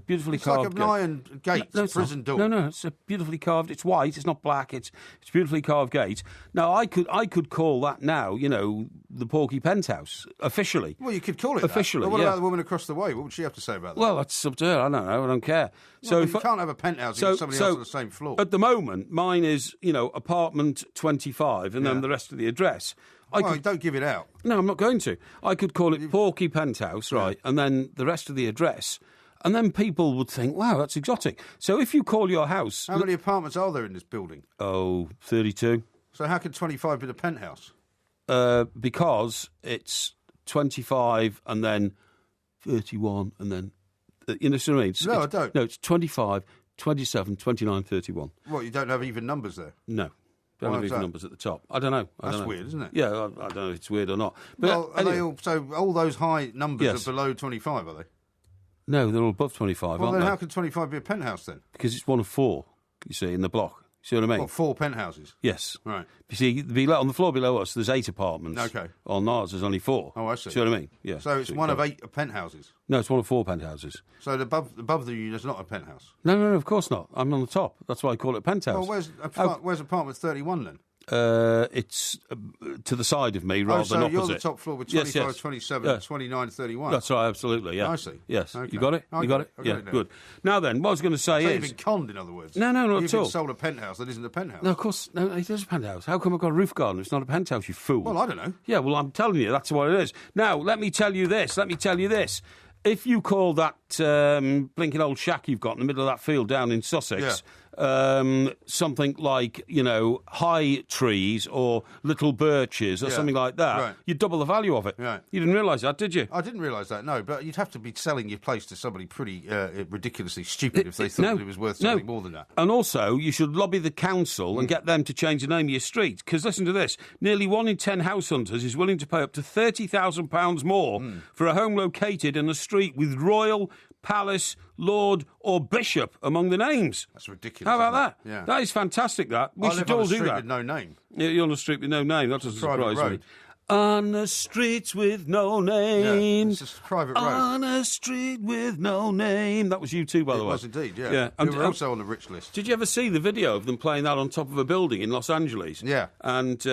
Beautifully carved. It's like an iron gate. No, prison door. No. It's a beautifully carved. It's white. It's not black. It's a beautifully carved gate. Now I could call that now, the Porky Penthouse officially. Well, you could call it officially. That. But what about the woman across the way? What would she have to say about that? Well, that's up to her. I don't know. I don't care. So you can't have a penthouse with somebody else on the same floor. At the moment, mine is apartment 25, and then the rest of the address. Don't give it out. No, I'm not going to. I could call it Porky Penthouse, right, and then the rest of the address. And then people would think, wow, that's exotic. So if you call your house... How many apartments are there in this building? 32. So how could 25 be the penthouse? Because it's 25 and then 31 and then... you know what I mean? No, I don't. No, it's 25, 27, 29, 31. What, you don't have even numbers there? No. Don't have even numbers at the top. I don't know. That's weird, isn't it? Yeah, I don't know if it's weird or not. But anyway. So all those high numbers are below 25, are they? No, they're all above 25, well, aren't then how can 25 be a penthouse then? Because it's one of 4, you see, in the block. See what I mean? What, 4 penthouses? Yes. Right. You see, on the floor below us, there's 8 apartments. Okay. On ours, there's only 4. Oh, I see. See what I mean? Yeah. So it's one of 8 penthouses? No, it's one of 4 penthouses. So above you, there's not a penthouse? No, of course not. I'm on the top. That's why I call it a penthouse. Well, where's apartment 31 then? It's to the side of me rather than opposite. So you're the top floor with 25, 27, 29, 31. That's right, absolutely, yeah. I see. Yes. Okay. You got it? You got it? Yeah, good. Now then, what I was going to say is... you've been conned, in other words. No, not at all. You've been sold a penthouse that isn't a penthouse. No, of course, no, it is a penthouse. How come I've got a roof garden? It's not a penthouse, you fool. Well, I don't know. Yeah, well, I'm telling you, that's what it is. Now, let me tell you this. If you call that blinking old shack you've got in the middle of that field down in Sussex... something like, high trees or little birches or something like that, you'd double the value of it. Right. You didn't realise that, did you? I didn't realise that, no, but you'd have to be selling your place to somebody pretty ridiculously stupid if they thought it was worth something more than that. And also, you should lobby the council and get them to change the name of your street, because listen to this, nearly 1 in 10 house hunters is willing to pay up to £30,000 more for a home located in a street with royal, palace, lord or bishop among the names. That's ridiculous. How about that? Yeah. That is fantastic, that. We should all do that. I live on a street with no name. Yeah, you're on a street with no name. That doesn't surprise me. On a street with no name. Yeah, it's just a private road. On a street with no name. That was you too, by the way. It was indeed, yeah. We were also on the rich list. Did you ever see the video of them playing that on top of a building in Los Angeles? Yeah. And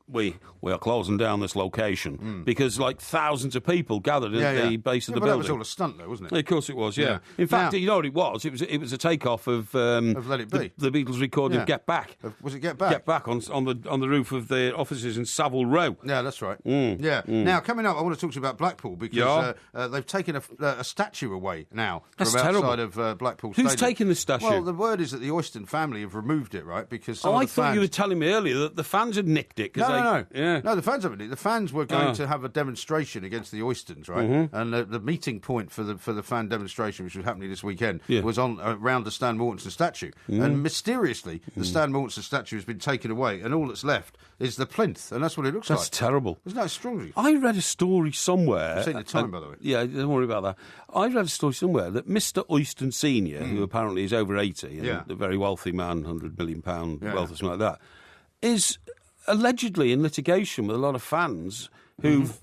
we are closing down this location because thousands of people gathered at the base of the building. That was all a stunt, though, wasn't it? Of course it was. Yeah. In fact, you know what it was? It was a takeoff of Let It Be. The Beatles recording of Get Back. Was it Get Back? Get Back on the roof of the offices in Savile Row. Yeah, that's right. Now coming up, I want to talk to you about Blackpool because they've taken a statue away now from outside of Blackpool Stadium. Who's taken the statue? Well, the word is that the Oyston family have removed it, right? Because I thought you were telling me earlier that the fans had nicked it. No. Yeah. No, the fans haven't. The fans were going to have a demonstration against the Oystons, right? And the meeting point for the fan demonstration, which was happening this weekend, was on around the Stan Mortensen statue. And mysteriously, the Stan Mortensen statue has been taken away, and all that's left is the plinth, and that's what it looks like. That's terrible. Isn't that strange? I read a story somewhere. I've seen the time, by the way. Yeah, don't worry about that. I read a story somewhere that Mr. Oyston Senior, who apparently is over 80, and a very wealthy man, £100 million wealth or something like that, is allegedly in litigation with a lot of fans who've,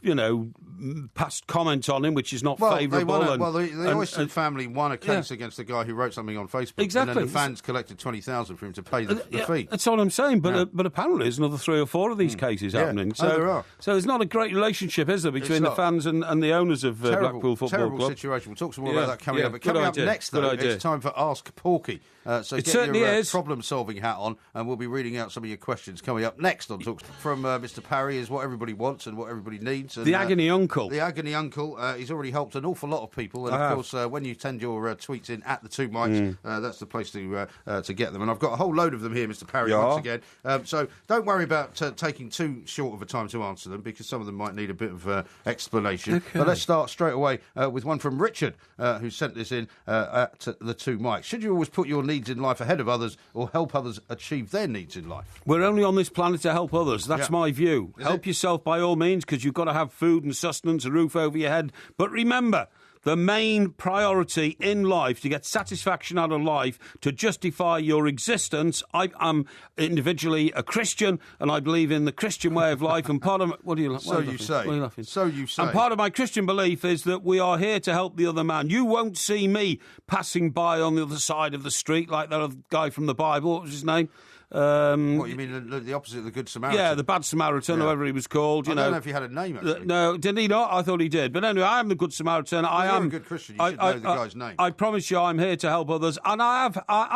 passed comment on him, which is not favourable. The Oyston family won a case against the guy who wrote something on Facebook. Exactly. And then the fans collected $20,000 for him to pay the fee. That's all I'm saying. But apparently there's another 3 or 4 of these cases happening. So there are. So there's not a great relationship, is there, between the fans and the owners of Blackpool Football Terrible Club? situation. We'll talk some more about that coming up. But coming up next, though, it's time for Ask Porky. So it get your problem-solving hat on, and we'll be reading out some of your questions coming up next on Talks from Mr. Parry is what everybody wants and what everybody needs. And, the Agony Uncle. The Agony Uncle. He's already helped an awful lot of people, and of course, when you send your tweets in at the 2 mics, that's the place to get them. And I've got a whole load of them here, Mr. Parry, once again. So don't worry about taking too short of a time to answer them, because some of them might need a bit of explanation. Okay. But let's start straight away with one from Richard, who sent this in at the 2 mics. Should you always put your needs in life ahead of others, or help others achieve their needs in life? We're only on this planet to help others. That's my view. Help yourself by all means, because you've got to have food and sustenance, a roof over your head. But remember, the main priority in life, to get satisfaction out of life, to justify your existence. I'm individually a Christian, and I believe in the Christian way of life. And part of what are you? So you say. What are you laughing? So you say. And part of my Christian belief is that we are here to help the other man. You won't see me passing by on the other side of the street like that other guy from the Bible. What was his name? What, you mean the opposite of the Good Samaritan? Yeah, the Bad Samaritan, whoever he was called. I don't know if he had a name, actually. No, did he not? I thought he did. But anyway, I am the Good Samaritan. You're a good Christian. You should know the guy's name. I promise you I'm here to help others. And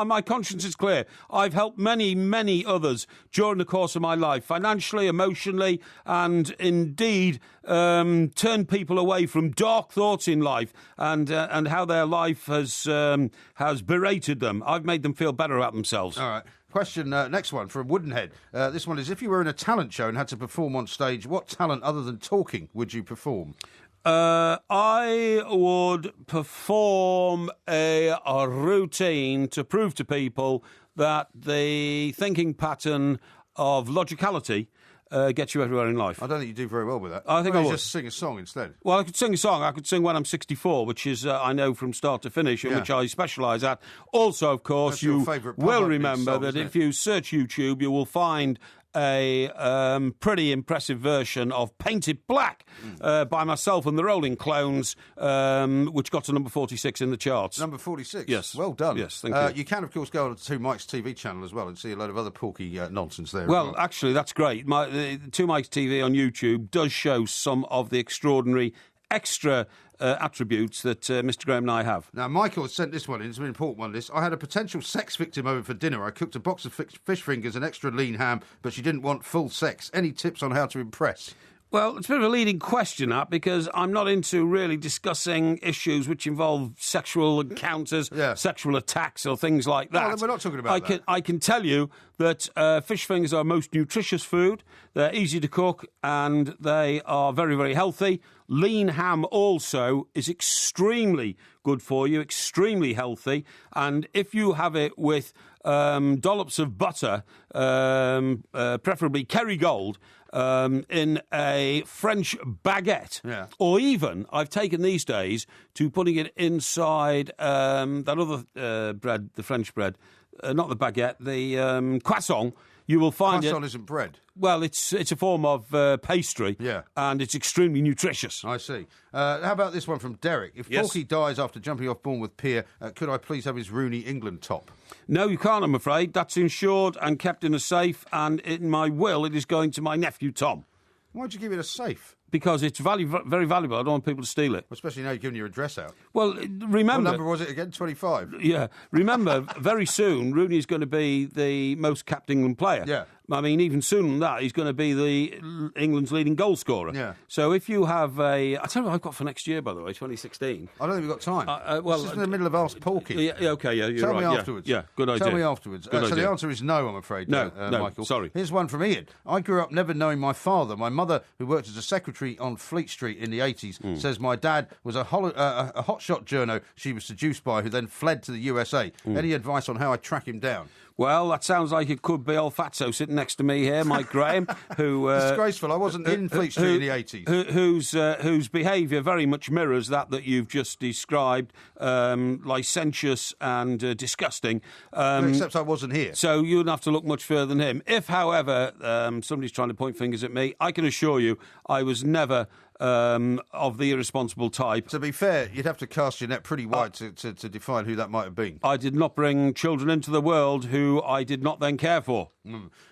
my conscience is clear. I've helped many, many others during the course of my life, financially, emotionally, and indeed turned people away from dark thoughts in life and how their life has berated them. I've made them feel better about themselves. All right. Question, next one, from Woodenhead. This one is, if you were in a talent show and had to perform on stage, what talent other than talking would you perform? I would perform a routine to prove to people that the thinking pattern of logicality gets you everywhere in life. I don't think you do very well with that. I think I would. Just sing a song instead. Well, I could sing a song. I could sing When I'm 64, which is, I know from start to finish, and which I specialise at. Also, of course, you will remember that if you search YouTube, you will find a pretty impressive version of Painted Black by myself and the Rolling Clones, which got to number 46 in the charts. Number 46? Yes. Well done. Yes, thank you. You can, of course, go on to Two Mike's TV channel as well and see a load of other Porky nonsense there. Well, actually, that's great. Two Mike's TV on YouTube does show some of the extraordinary extra attributes that Mr. Graham and I have. Now, Michael has sent this one in. It's an important one, this. I had a potential sex victim over for dinner. I cooked a box of fish fingers and extra lean ham, but she didn't want full sex. Any tips on how to impress? Well, it's a bit of a leading question, that, because I'm not into really discussing issues which involve sexual encounters, sexual attacks or things like that. Well, we're not talking about that. I can tell you that fish fingers are most nutritious food. They're easy to cook and they are very, very healthy. Lean ham also is extremely good for you, extremely healthy. And if you have it with dollops of butter, preferably Kerrygold, in a French baguette, or even, I've taken these days to putting it inside that other bread, the French bread, not the baguette, the croissant. You will find croissant isn't bread. Well, it's a form of pastry, and it's extremely nutritious. I see. How about this one from Derek? If Porky dies after jumping off Bournemouth Pier, could I please have his Rooney England top? No, you can't, I'm afraid. That's insured and kept in a safe, and in my will, it is going to my nephew, Tom. Why'd you give it a safe? Because it's very valuable. I don't want people to steal it. Especially now you're giving your address out. Well, remember... What number was it again? 25? Yeah. Remember, very soon, Rooney is going to be the most capped England player. Yeah. I mean, even sooner than that, he's going to be England's leading goal scorer. Yeah. So if you have a... I'll tell you what I've got for next year, by the way, 2016. I don't think we've got time. Well, this is in the middle of Ask Porky. Yeah, okay, yeah, you're right. Tell me afterwards. Yeah, good idea. Tell me afterwards. Good so idea. the answer is no, I'm afraid, no, Michael. Sorry. Here's one from Ian. I grew up never knowing my father. My mother, who worked as a secretary on Fleet Street in the 80s, says my dad was a hotshot journo she was seduced by, who then fled to the USA. Any advice on how I track him down? Well, that sounds like it could be old Fatso sitting next to me here, Mike Graham, who... Disgraceful. I wasn't in Fleet Street in the 80s. Whose behaviour very much mirrors that you've just described, licentious and disgusting. Except I wasn't here. So you wouldn't have to look much further than him. If, however, somebody's trying to point fingers at me, I can assure you I was never... of the irresponsible type. To be fair, you'd have to cast your net pretty wide to define who that might have been. I did not bring children into the world who I did not then care for.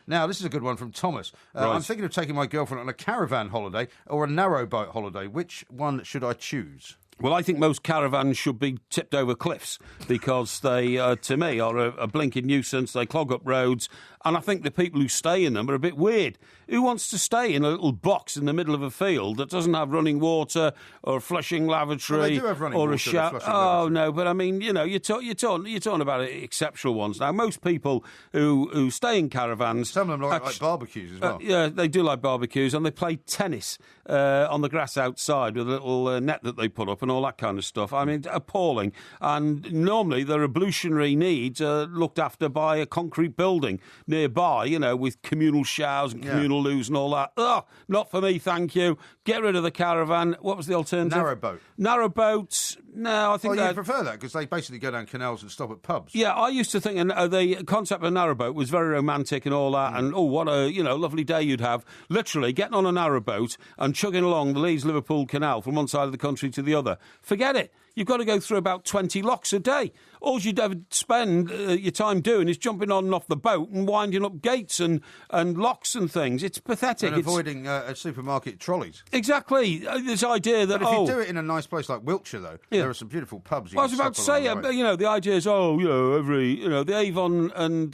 Now, this is a good one from Thomas. Right. I'm thinking of taking my girlfriend on a caravan holiday or a narrowboat holiday. Which one should I choose? Well, I think most caravans should be tipped over cliffs because they, to me, are a blinking nuisance. They clog up roads. And I think the people who stay in them are a bit weird. Who wants to stay in a little box in the middle of a field that doesn't have running water or a flushing lavatory well, they do have running or water a shower? Oh, no, but I mean, you know, you're talking about exceptional ones. Now, most people who stay in caravans... Some of them like barbecues as well. Yeah, they do like barbecues, and they play tennis on the grass outside with a little net that they put up and all that kind of stuff. I mean, appalling. And normally their ablutionary needs are looked after by a concrete building nearby, with communal showers and communal loos and all that. Oh, not for me, thank you. Get rid of the caravan. What was the alternative? Narrowboat. Narrowboats. No, I think you prefer that because they basically go down canals and stop at pubs. Yeah, I used to think the concept of a narrowboat was very romantic and all that, and what a lovely day you'd have. Literally getting on a narrowboat and chugging along the Leeds-Liverpool Canal from one side of the country to the other. Forget it. You've got to go through about 20 locks a day. All you'd ever spend your time doing is jumping on and off the boat and winding up gates and locks and things. It's pathetic. And avoiding supermarket trolleys. Exactly. This idea that... But if you do it in a nice place like Wiltshire, though, there are some beautiful pubs. I was about to say, the idea is, the Avon and...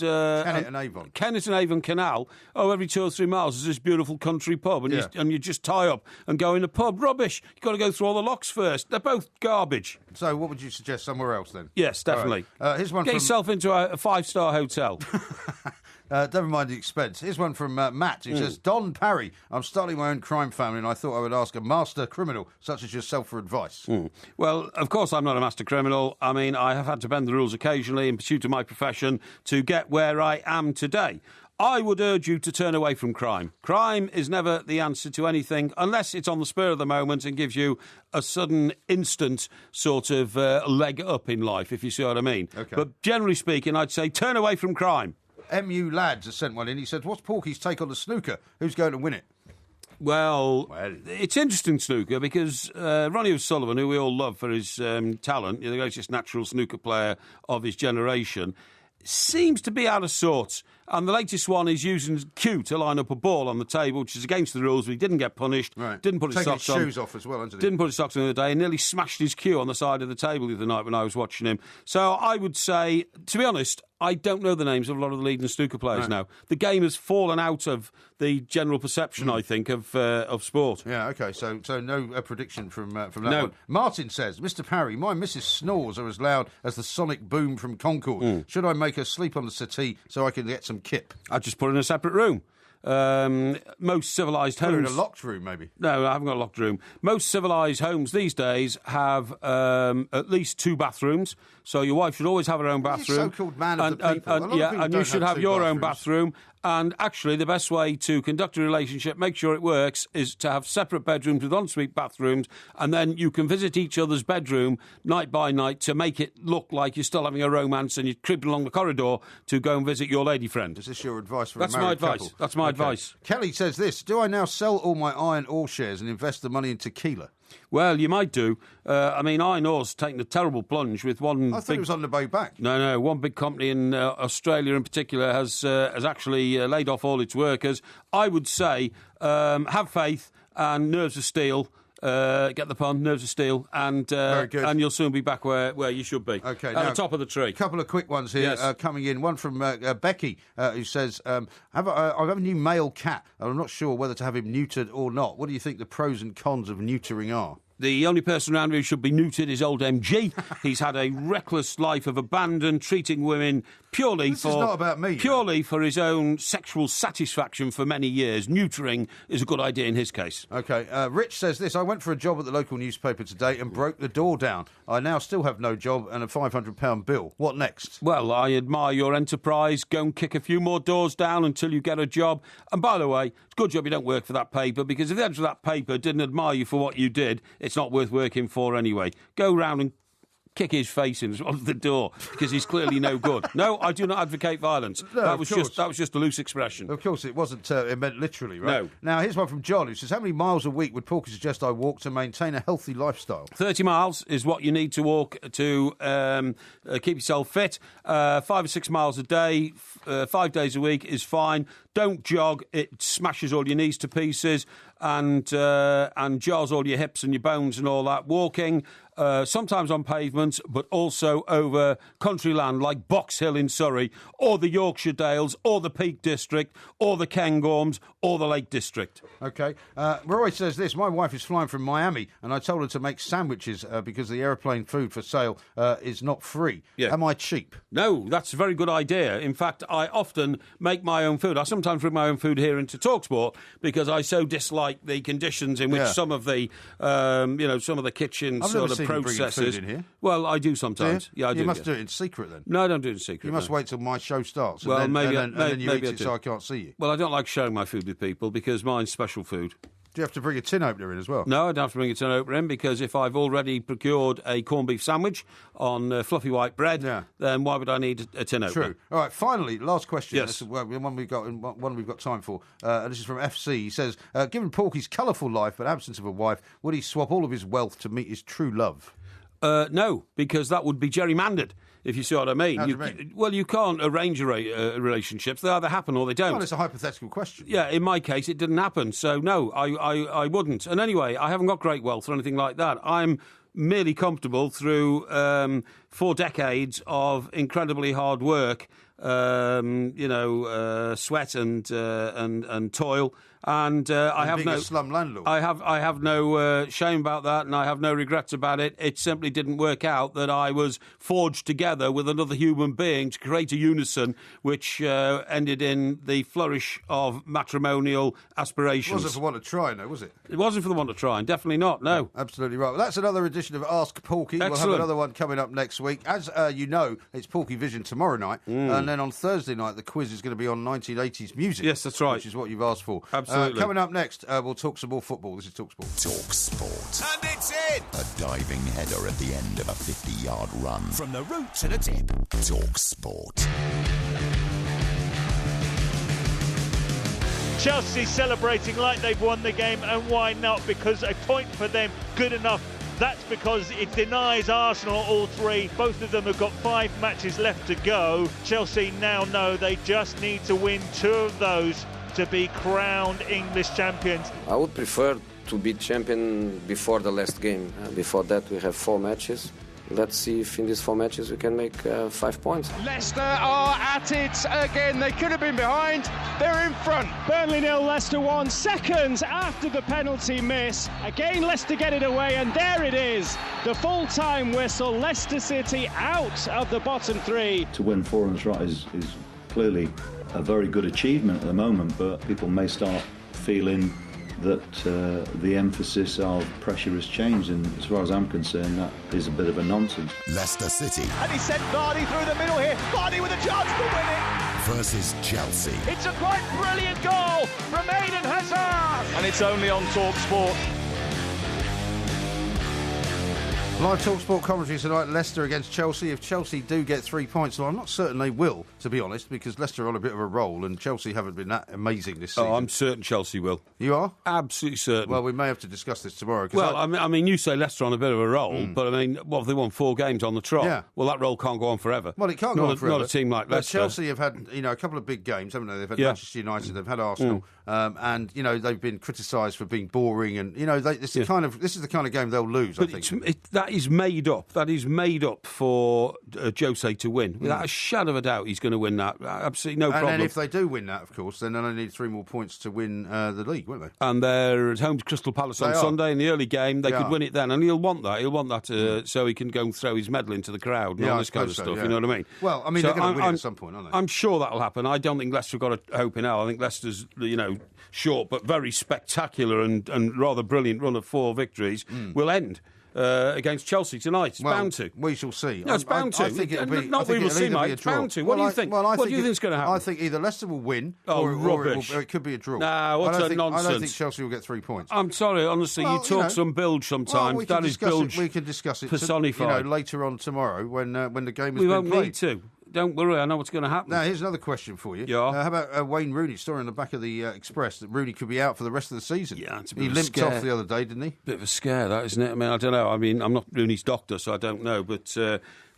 Kennet and Avon Canal, every 2 or 3 miles is this beautiful country pub, and you just tie up and go in a pub. Rubbish. You've got to go through all the locks first. They're both garbage. So what would you suggest somewhere else, then? Yes, definitely. Right. Here's one. Get yourself into a 5-star hotel. Never mind the expense. Here's one from Matt. He says, Don Parry, I'm starting my own crime family and I thought I would ask a master criminal such as yourself for advice. Well, of course I'm not a master criminal. I mean, I have had to bend the rules occasionally in pursuit of my profession to get where I am today. I would urge you to turn away from crime. Crime is never the answer to anything unless it's on the spur of the moment and gives you a sudden, instant sort of leg up in life, if you see what I mean. Okay. But generally speaking, I'd say turn away from crime. MU Lads has sent one in. He said, what's Porky's take on the snooker? Who's going to win it? Well, it's interesting snooker because Ronnie O'Sullivan, who we all love for his talent, the greatest natural snooker player of his generation, seems to be out of sorts. And the latest one is using cue to line up a ball on the table, which is against the rules, but he didn't get punished. Right. Didn't put his socks on. Taking his shoes off as well, hasn't he? Didn't put his socks on the other day and nearly smashed his cue on the side of the table the other night when I was watching him. So I would say, to be honest, I don't know the names of a lot of the leading snooker players now. The game has fallen out of the general perception, I think, of sport. Yeah, OK, so no prediction from that one. Martin says, Mr. Parry, my Mrs. snores are as loud as the sonic boom from Concorde. Should I make her sleep on the settee so I can get some kip? I'd just put her in a separate room. Most civilised homes... in a locked room, maybe? No, I haven't got a locked room. Most civilised homes these days have at least 2 bathrooms, so your wife should always have her own bathroom. So-called man of the people. And you should have your own bathroom. And actually, the best way to conduct a relationship, make sure it works, is to have separate bedrooms with ensuite bathrooms, and then you can visit each other's bedroom night by night to make it look like you're still having a romance and you're creeping along the corridor to go and visit your lady friend. Is this your advice for That's a married my advice. couple? That's my advice. Kelly says this, do I now sell all my iron ore shares and invest the money in tequila? Well, you might do. I mean, iron ore's taken a terrible plunge with one... I thought it was on the way back. No. One big company in Australia in particular has actually laid off all its workers. I would say have faith and nerves of steel. Get the pun, nerves of steel, and you'll soon be back where you should be. Okay, at now, the top of the tree. A couple of quick ones here coming in. One from Becky, who says, I have a new male cat, and I'm not sure whether to have him neutered or not. What do you think the pros and cons of neutering are? The only person around who should be neutered is old MG. He's had a reckless life of abandon, treating women purely This is not about me. Purely for his own sexual satisfaction for many years. Neutering is a good idea in his case. OK. Rich says this, I went for a job at the local newspaper today and broke the door down. I now still have no job and a £500 bill. What next? Well, I admire your enterprise. Go and kick a few more doors down until you get a job. And by the way, it's a good job you don't work for that paper, because if the editor of that paper didn't admire you for what you did, it's not worth working for anyway. Go round and kick his face in the door, because he's clearly no good. No, I do not advocate violence. No, that was just a loose expression. Of course, it wasn't meant literally, right? No. Now, here's one from John, who says, how many miles a week would Porky suggest I walk to maintain a healthy lifestyle? 30 miles is what you need to walk to keep yourself fit. 5 or 6 miles a day, 5 days a week is fine. Don't jog. It smashes all your knees to pieces and jars all your hips and your bones and all that. Walking, sometimes on pavements, but also over country land like Box Hill in Surrey, or the Yorkshire Dales, or the Peak District, or the Cairngorms, or the Lake District. OK. Roy says this, my wife is flying from Miami and I told her to make sandwiches because the aeroplane food for sale is not free. Yeah. Am I cheap? No, that's a very good idea. In fact, I often make my own food. I sometimes sometimes bring my own food here into TalkSport because I so dislike the conditions in which some of the, some of the kitchen sort of processes. Food in here. Well, I do sometimes. Yeah, I do. You must do it in secret then. No, I don't do it in secret. You must wait till my show starts. Well, and then maybe you eat I it do. so I can't see you. Well, I don't like sharing my food with people because mine's special food. Do you have to bring a tin opener in as well? No, I don't have to bring a tin opener in because if I've already procured a corned beef sandwich on fluffy white bread, then why would I need a tin opener? True. All right, finally, last question. Yes. This is one we've got time for. This is from FC. He says, given Porky's colourful life but absence of a wife, would he swap all of his wealth to meet his true love? No, because that would be gerrymandered. If you see what I mean. How do you mean? Well, you can't arrange relationships. They either happen or they don't. Well, it's a hypothetical question. Yeah, in my case, it didn't happen. So, no, I wouldn't. And anyway, I haven't got great wealth or anything like that. I'm merely comfortable through 4 decades of incredibly hard work, sweat and toil. And I have no a slum landlord. I have no shame about that, and I have no regrets about it. It simply didn't work out that I was forged together with another human being to create a unison, which ended in the flourish of matrimonial aspirations. It wasn't for want of trying, though, was it? It wasn't for the want of trying, definitely not. No, absolutely right. Well, that's another edition of Ask Porky. Excellent. We'll have another one coming up next week. As you know, it's Porky Vision tomorrow night, and then on Thursday night the quiz is going to be on 1980s music. Yes, that's right. Which is what you've asked for. Absolutely. Coming up next, we'll talk some more football. This is TalkSport. TalkSport. And it's in! A diving header at the end of a 50-yard run. From the root to the tip. TalkSport. Chelsea celebrating like they've won the game, and why not? Because a point for them, good enough. That's because it denies Arsenal all 3. Both of them have got 5 matches left to go. Chelsea now know they just need to win 2 of those to be crowned English champions. I would prefer to be champion before the last game. Before that we have 4 matches. Let's see if in these 4 matches we can make 5 points. Leicester are at it again. They could have been behind. They're in front. Burnley 0, Leicester 1. Seconds after the penalty miss. Again, Leicester get it away, and there it is. The full-time whistle. Leicester City out of the bottom 3. To win 4 on the trot is clearly a very good achievement at the moment, but people may start feeling that the emphasis of pressure has changed, and as far as I'm concerned, that is a bit of a nonsense. Leicester City. And he sent Vardy through the middle here. Vardy with a chance to win it. Versus Chelsea. It's a quite brilliant goal from Eden Hazard. And it's only on TalkSport. Live TalkSport commentary tonight, Leicester against Chelsea. If Chelsea do get 3 points, well, I'm not certain they will, to be honest, because Leicester are on a bit of a roll and Chelsea haven't been that amazing this season. Oh, I'm certain Chelsea will. You are? Absolutely certain. Well, we may have to discuss this tomorrow. Well, I mean, you say Leicester on a bit of a roll, but I mean, what have they won 4 games on the trot? Yeah. Well, that roll can't go on forever. Well, it can't go on forever. Not a team like Leicester. But Chelsea have had, a couple of big games, haven't they? They've had Manchester United, they've had Arsenal, and they've been criticised for being boring, and this is the kind of game they'll lose. But I think that is made up. That is made up for Jose to win. Without a shadow of a doubt, he's going to win that. Absolutely no problem. And then if they do win that, of course, then they'll only need 3 more points to win the league, won't they? And they're at home to Crystal Palace on Sunday in the early game. They could win it then, and he'll want that. He'll want that so he can go and throw his medal into the crowd and all this kind of stuff. Yeah. You know what I mean? Well, I mean, they're going to win at some point, aren't they? I'm sure that'll happen. I don't think Leicester have got a hope in hell. I think Leicester's, short but very spectacular and rather brilliant run of 4 victories will end against Chelsea tonight. It's bound to. We shall see. No, it's bound to. I think it'll be. Not we will see, mate. It's bound to. What do you think? What do you think is going to happen? I think either Leicester will win or it could be a draw. No, what's that nonsense? I don't think Chelsea will get 3 points. I'm sorry, honestly, you talk some bilge sometimes. Well, that is bilge. We can discuss it personified. Later on tomorrow when the game has been played. We won't need to. Don't worry, I know what's going to happen. Now, here's another question for you. Yeah. How about Wayne Rooney? Story on the back of the Express that Rooney could be out for the rest of the season. Yeah, it's a bit he of a limped scare. off the other day, didn't he? Bit of a scare, that, isn't it? I mean, I don't know. I mean, I'm not Rooney's doctor, so I don't know. But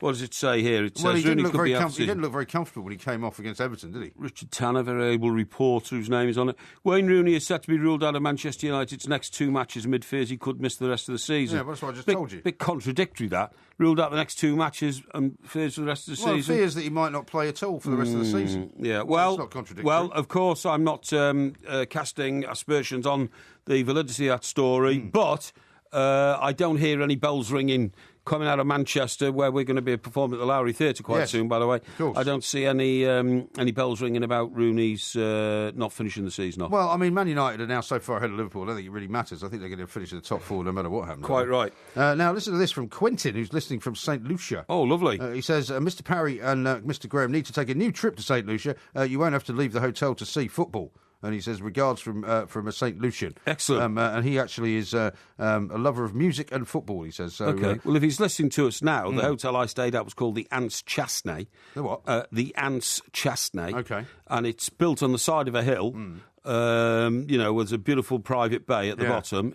what does it say here? It says he Rooney could be out. He didn't look very comfortable when he came off against Everton, did he? Richard Tanner, very able reporter whose name is on it. Wayne Rooney is set to be ruled out of Manchester United's next 2 matches amid fears he could miss the rest of the season. Yeah, that's what I just told you. Bit contradictory, that. Ruled out the next 2 matches and fears for the rest of the season. Fears that he might not play at all for the rest of the season. Yeah, well, that's not contradictory. Well, of course, I'm not casting aspersions on the validity of that story, but I don't hear any bells ringing coming out of Manchester, where we're going to be performing at the Lowry Theatre quite soon, by the way. Of course. I don't see any bells ringing about Rooney's not finishing the season off. Well, I mean, Man United are now so far ahead of Liverpool, I don't think it really matters. I think they're going to finish in the top 4 no matter what happens. Quite right. Now, listen to this from Quentin, who's listening from St. Lucia. Oh, lovely. He says, Mr. Parry and Mr. Graham need to take a new trip to St. Lucia. You won't have to leave the hotel to see football. And he says, regards from a St. Lucian. Excellent. And he actually is a lover of music and football, he says. So, OK. Well, if he's listening to us now, the hotel I stayed at was called the Ants Chastney. The what? The Ants Chastney. OK. And it's built on the side of a hill. With a beautiful private bay at the bottom.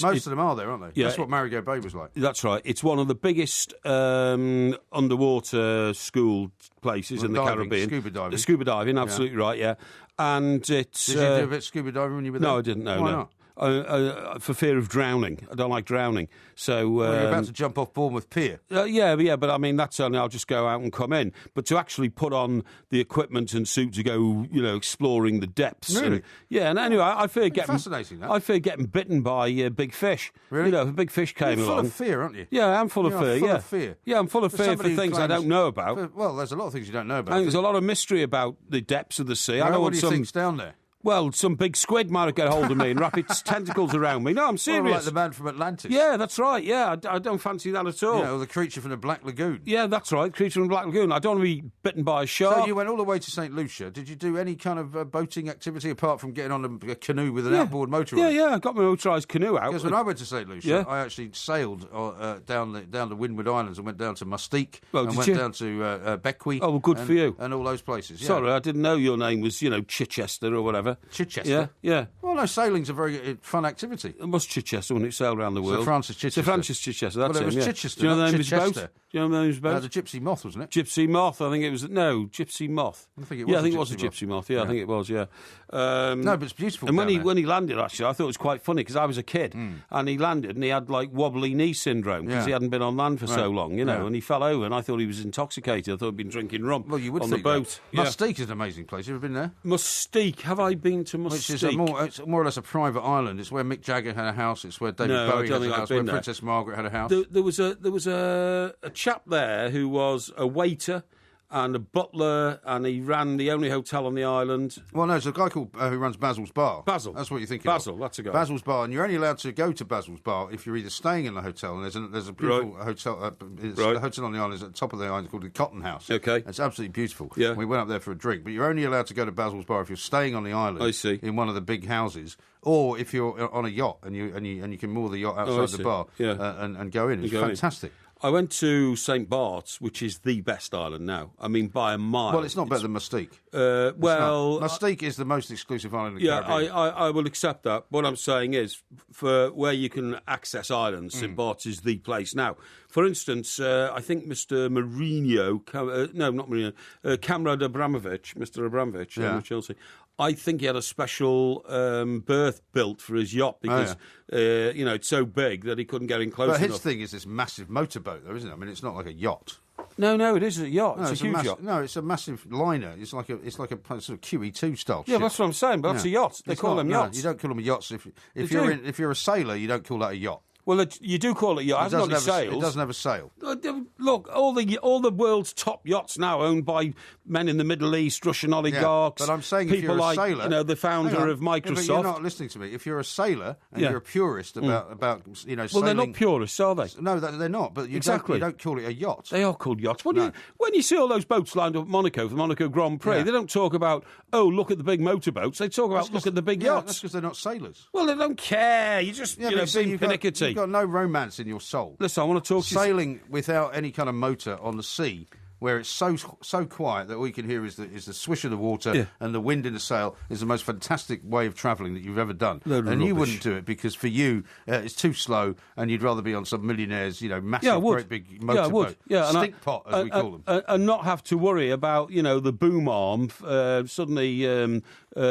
Most of them are there, aren't they? Yeah, that's what Marigot Bay was like. That's right. It's one of the biggest underwater school places in the Caribbean. Scuba diving, absolutely right, yeah. And it's... Did you do a bit of scuba diving when you were there? No, I didn't, no. Why not? For fear of drowning. I don't like drowning. So you're about to jump off Bournemouth Pier. Yeah, but I mean, that's only I'll just go out and come in. But to actually put on the equipment and suit to go, exploring the depths. Really? And anyway, I fear getting... Fascinating, that. I fear getting bitten by big fish. Really? If a big fish came along... You're full of fear, aren't you? Yeah, I'm full of fear, full of fear. Yeah, I'm full of fear for things I don't know about. Well, there's a lot of things you don't know about. I think there's a lot of mystery about the depths of the sea. I know what do you think's down there? Well, some big squid might get hold of me and wrap its tentacles around me. No, I'm serious. Well, like the man from Atlantis. Yeah, that's right. Yeah, I don't fancy that at all. Or the creature from the Black Lagoon. Yeah, that's right, creature from the Black Lagoon. I don't want to be bitten by a shark. So you went all the way to St. Lucia. Did you do any kind of boating activity apart from getting on a canoe with an outboard motor on it? Yeah, I got my motorised canoe out. Because when I went to St. Lucia, I actually sailed down the Windward Islands and went down to Mustique and went down to Beckwith. Oh, well, good for you. And all those places. Yeah. Sorry, I didn't know your name was, Chichester or whatever. Chichester? Yeah. Well, no, sailing's a very fun activity. It was Chichester when it sailed around the world. Sir Francis Chichester. Sir Francis Chichester, that's it was him, Chichester, Do you know the name Chichester. of his boat? Do you know the name of his boat? The Gypsy Moth, wasn't it? Gypsy Moth, I think it was... No, Gypsy Moth. I think it was I think it was a Gypsy Moth. Yeah, I think it was, yeah. No, but it's beautiful. And when he landed, actually, I thought it was quite funny because I was a kid and he landed and he had like wobbly knee syndrome because he hadn't been on land for so long, and he fell over and I thought he was intoxicated. I thought he'd been drinking rum on the boat. Mustique is an amazing place. You ever been there? Mustique. Have I been to Mustique? Which is it's more or less a private island. It's where Mick Jagger had a house. It's where David Bowie had a house. Where Princess Margaret had a house. There was a chap there who was a waiter and a butler, and he ran the only hotel on the island. Well, no, it's a guy called who runs Basil's Bar. Basil. That's what you're thinking Basil, that's a guy. Basil's Bar, and you're only allowed to go to Basil's Bar if you're either staying in the hotel, and there's a beautiful hotel. The hotel on the island is at the top of the island called the Cotton House. Okay. It's absolutely beautiful. Yeah. We went up there for a drink, but you're only allowed to go to Basil's Bar if you're staying on the island. I see. In one of the big houses, or if you're on a yacht and you can moor the yacht outside the bar and go in. It's fantastic. I went to St. Bart's, which is the best island now. I mean, by a mile. Well, it's not better than Mustique. Mustique is the most exclusive island in the Caribbean. I will accept that. What I'm saying is, for where you can access islands, St. Bart's is the place now. For instance, I think Mr. Mourinho, not Mourinho, Kamrad Abramovich, Mr. Abramovich, Chelsea, I think he had a special berth built for his yacht because, it's so big that he couldn't get in close enough. But his thing is this massive motorboat, though, isn't it? I mean, it's not like a yacht. No, it is a yacht. It's a huge yacht. No, it's a massive liner. It's like a sort of QE2 style ship. Yeah, that's what I'm saying. But that's a yacht. They call them yachts. You don't call them yachts. If you're a sailor, you don't call that a yacht. Well, you do call it a yacht. It hasn't got any sails. It doesn't have a sail. Look, all the world's top yachts now owned by men in the Middle East, Russian oligarchs. But I'm saying people if you're a sailor, the founder of Microsoft. But you're not listening to me. If you're a sailor and you're a purist about sailing, well, they're not purists, are they? No, they're not. But you don't call it a yacht. They are called yachts. When you see all those boats lined up at Monaco for the Monaco Grand Prix, they don't talk about look at the big motorboats. They talk about look at the big yachts. That's because they're not sailors. Well, they don't care. You just being pernickety. You've got no romance in your soul. Listen, I want to talk to you. Sailing without any kind of motor on the sea, where it's so quiet that all you can hear is the swish of the water and the wind in the sail, is the most fantastic way of travelling that you've ever done. You wouldn't do it because for you it's too slow, and you'd rather be on some millionaire's, massive, great big motorboat, stink pot as we call them, and not have to worry about the boom arm suddenly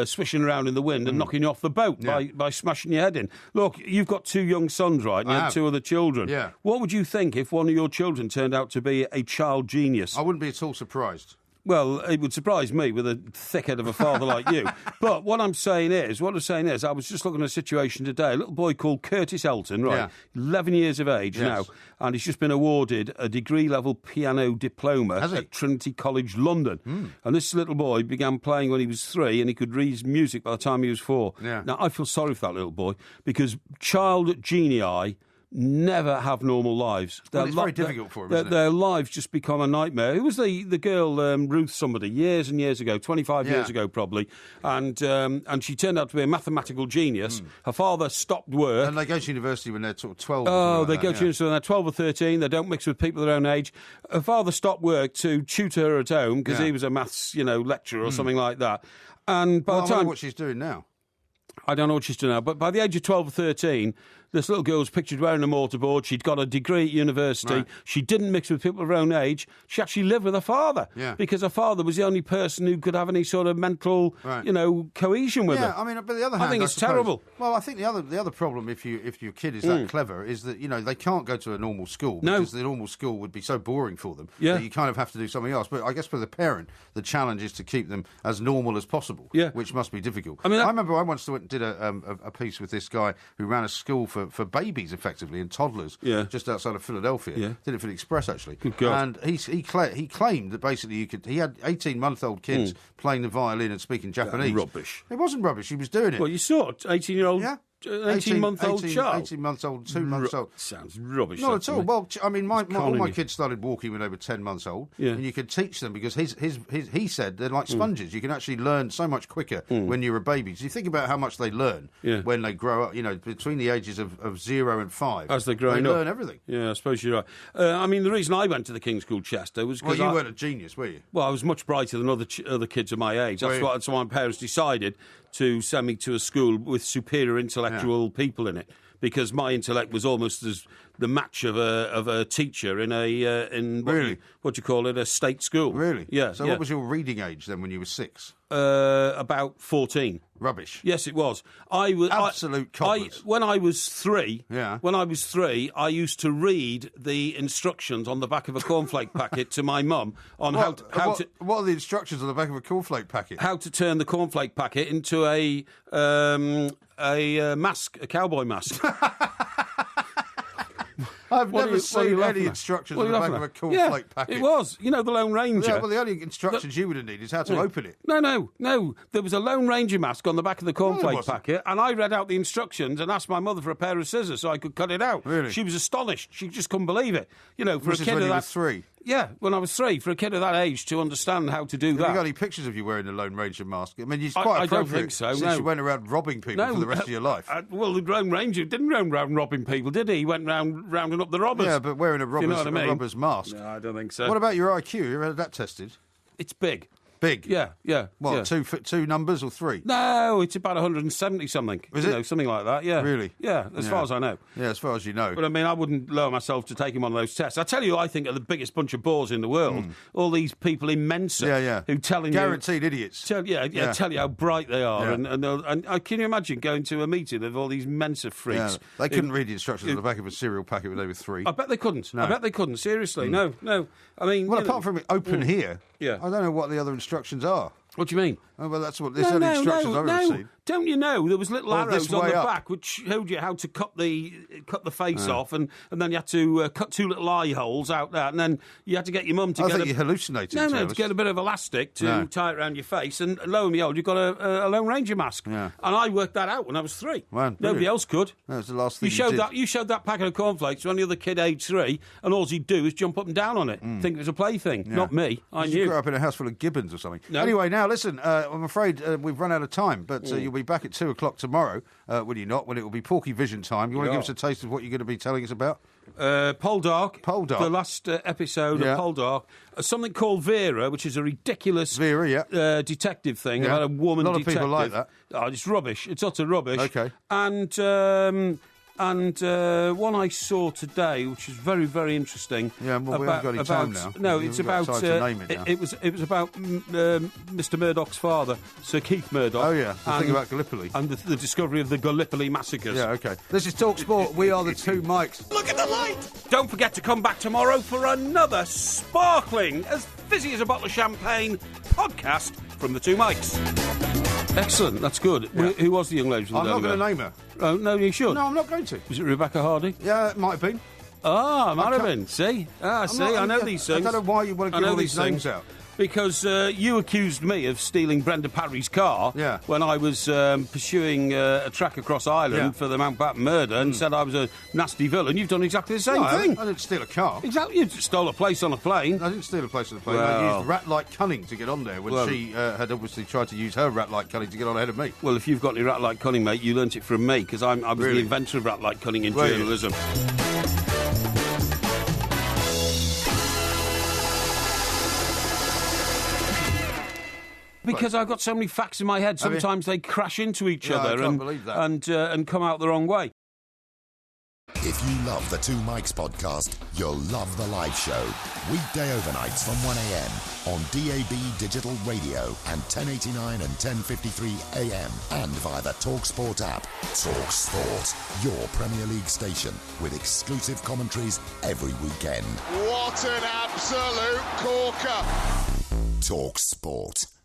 swishing around in the wind and knocking you off the boat by smashing your head in. Look, you've got two young sons, right? And you have two other children. Yeah. What would you think if one of your children turned out to be a child genius? I wouldn't be at all surprised. Well, it would surprise me with a thick head of a father like you. But what I'm saying is, I was just looking at a situation today. A little boy called Curtis Elton, right, 11 years of age now, and he's just been awarded a degree-level piano diploma at Trinity College, London. And this little boy began playing when he was 3, and he could read music by the time he was 4. Yeah. Now, I feel sorry for that little boy, because child genii never have normal lives. Well, it's very difficult for them, isn't it? Their lives just become a nightmare. Who was the girl, Ruth somebody, years and years ago, 25 years ago probably, and she turned out to be a mathematical genius. Her father stopped work. And they go to university when they're sort of 12. Oh, they go to university when they're 12 or 13. They don't mix with people their own age. Her father stopped work to tutor her at home because he was a maths, lecturer or something like that. And by the time, I wonder what she's doing now. I don't know what she's doing now, but by the age of 12 or 13, this little girl was pictured wearing a mortarboard. She'd got a degree at university. Right. She didn't mix with people of her own age. She actually lived with her father because her father was the only person who could have any sort of mental, cohesion with her. Yeah, I mean, but the other hand, I think it's terrible. Well, I think the other problem if your kid is that clever is that they can't go to a normal school because the normal school would be so boring for them that you kind of have to do something else. But I guess for the parent, the challenge is to keep them as normal as possible, which must be difficult. I mean, I remember I once did a piece with this guy who ran a school for babies, effectively, and toddlers, just outside of Philadelphia. Yeah. Did it for the Express, actually. Good God. And he claimed that basically he had 18-month-old kids playing the violin and speaking Japanese. Rubbish. It wasn't rubbish. He was doing it. Well, you saw it, 18-year-old. Yeah. 18-month-old child. 18 months old, 2 months old. Sounds rubbish. Not at all. Well, I mean, all my kids started walking when they were 10 months old, and you could teach them because he said they're like sponges. You can actually learn so much quicker when you're a baby. So you think about how much they learn when they grow up. Between the ages of 0 and 5, as they're growing they up, learn everything. Yeah, I suppose you're right. I mean, the reason I went to the King's School Chester was because you weren't a genius, were you? Well, I was much brighter than other kids of my age. That's why my parents decided to send me to a school with superior intellectual people in it, because my intellect was almost as the match of a teacher in what do you call it, a state school. Really? Yeah. So what was your reading age then when you were 6? About 14. Rubbish. Yes, it was. I was absolute cobblers. When I was 3, I used to read the instructions on the back of a cornflake packet to my mum on what are the instructions on the back of a cornflake packet? How to turn the cornflake packet into a mask, a cowboy mask. I've never seen any instructions on the back of a cornflake packet. It was. The Lone Ranger. Yeah, well, the only instructions you would have needed is how to open it. No. There was a Lone Ranger mask on the back of the cornflake packet, and I read out the instructions and asked my mother for a pair of scissors so I could cut it out. Really? She was astonished. She just couldn't believe it. For this a kid when of you that were 3. Yeah, when I was 3, for a kid of that age to understand how to do that. Have you got any pictures of you wearing the Lone Ranger mask? I mean, it's quite appropriate. I don't think so, since you went around robbing people for the rest of your life. Well, the Lone Ranger didn't go around robbing people, did he? He went round rounding up the robbers. Yeah, but wearing a robber's mask. No, I don't think so. What about your IQ? You ever had that tested? It's big. Big? Yeah. What, yeah. two numbers or 3? No, it's about 170 something. Is it? Something like that, yeah. Really? Yeah, as far as I know. Yeah, as far as you know. But I mean, I wouldn't lower myself to taking one of those tests. I tell you, I think are the biggest bunch of bores in the world. All these people in Mensa who telling guaranteed idiots. Tell you how bright they are. Yeah. And can you imagine going to a meeting of all these Mensa freaks? Yeah. They couldn't read the instructions on the back of a cereal packet when they were 3. I bet they couldn't. No. I bet they couldn't. Seriously, no. I mean, well, apart from it open here, I don't know what the other instructions are. What do you mean? Oh, well, that's what this are the instructions I've ever seen. Don't you know there was little arrows on the back which showed you how to cut the face off, and then you had to cut 2 little eye holes out there, and then you had to get your mum to I think you hallucinated. To get a bit of elastic to tie it around your face, and lo and behold, you've got a Lone Ranger mask. Yeah. And I worked that out when I was 3. Wow, nobody else could. That was the last thing you showed that packet of cornflakes to any other kid age 3, and all he'd do is jump up and down on it, think it was a plaything. Yeah. Not me. I knew. You grew up in a house full of gibbons or something. No. Anyway, now listen. I'm afraid we've run out of time, but you'll be back at 2 o'clock tomorrow, will you not, when it will be Porky Vision time. You want to give us a taste of what you're going to be telling us about? Poldark. The last episode of Poldark. Something called Vera, which is a ridiculous detective thing about a woman detective. A lot of people like that. Oh, it's rubbish. It's utter rubbish. Okay. And And one I saw today, which is very, very interesting. Yeah, well, we haven't got any time now. No, it's about. It was about Mr. Murdoch's father, Sir Keith Murdoch. Oh yeah, the thing about Gallipoli and the discovery of the Gallipoli massacres. Yeah, okay. This is Talk Sport. We are the Two Mikes. Look at the light. Don't forget to come back tomorrow for another sparkling, as fizzy as a bottle of champagne podcast from the Two Mikes. Excellent, that's good. Yeah. Who was the young lady? I'm not going to name her. Oh, no, you should. No, I'm not going to. Was it Rebecca Hardy? Yeah, it might have been. Ah, it might have been. See? I know these things. I don't know why you want to give all these names out. Because you accused me of stealing Brenda Parry's car when I was pursuing a track across Ireland for the Mountbatten murder and said I was a nasty villain. You've done exactly the same thing. I didn't steal a car. Exactly. You stole a place on a plane. I didn't steal a place on a plane. I used rat-like cunning to get on there when she had obviously tried to use her rat-like cunning to get on ahead of me. Well, if you've got any rat-like cunning, mate, you learnt it from me because I was the inventor of rat-like cunning in journalism. Because I've got so many facts in my head, sometimes they crash into each other and come out the wrong way. If you love the Two Mikes podcast, you'll love the live show. Weekday overnights from 1am on DAB Digital Radio and 1089 and 1053 AM and via the TalkSport app. TalkSport, your Premier League station with exclusive commentaries every weekend. What an absolute corker! TalkSport.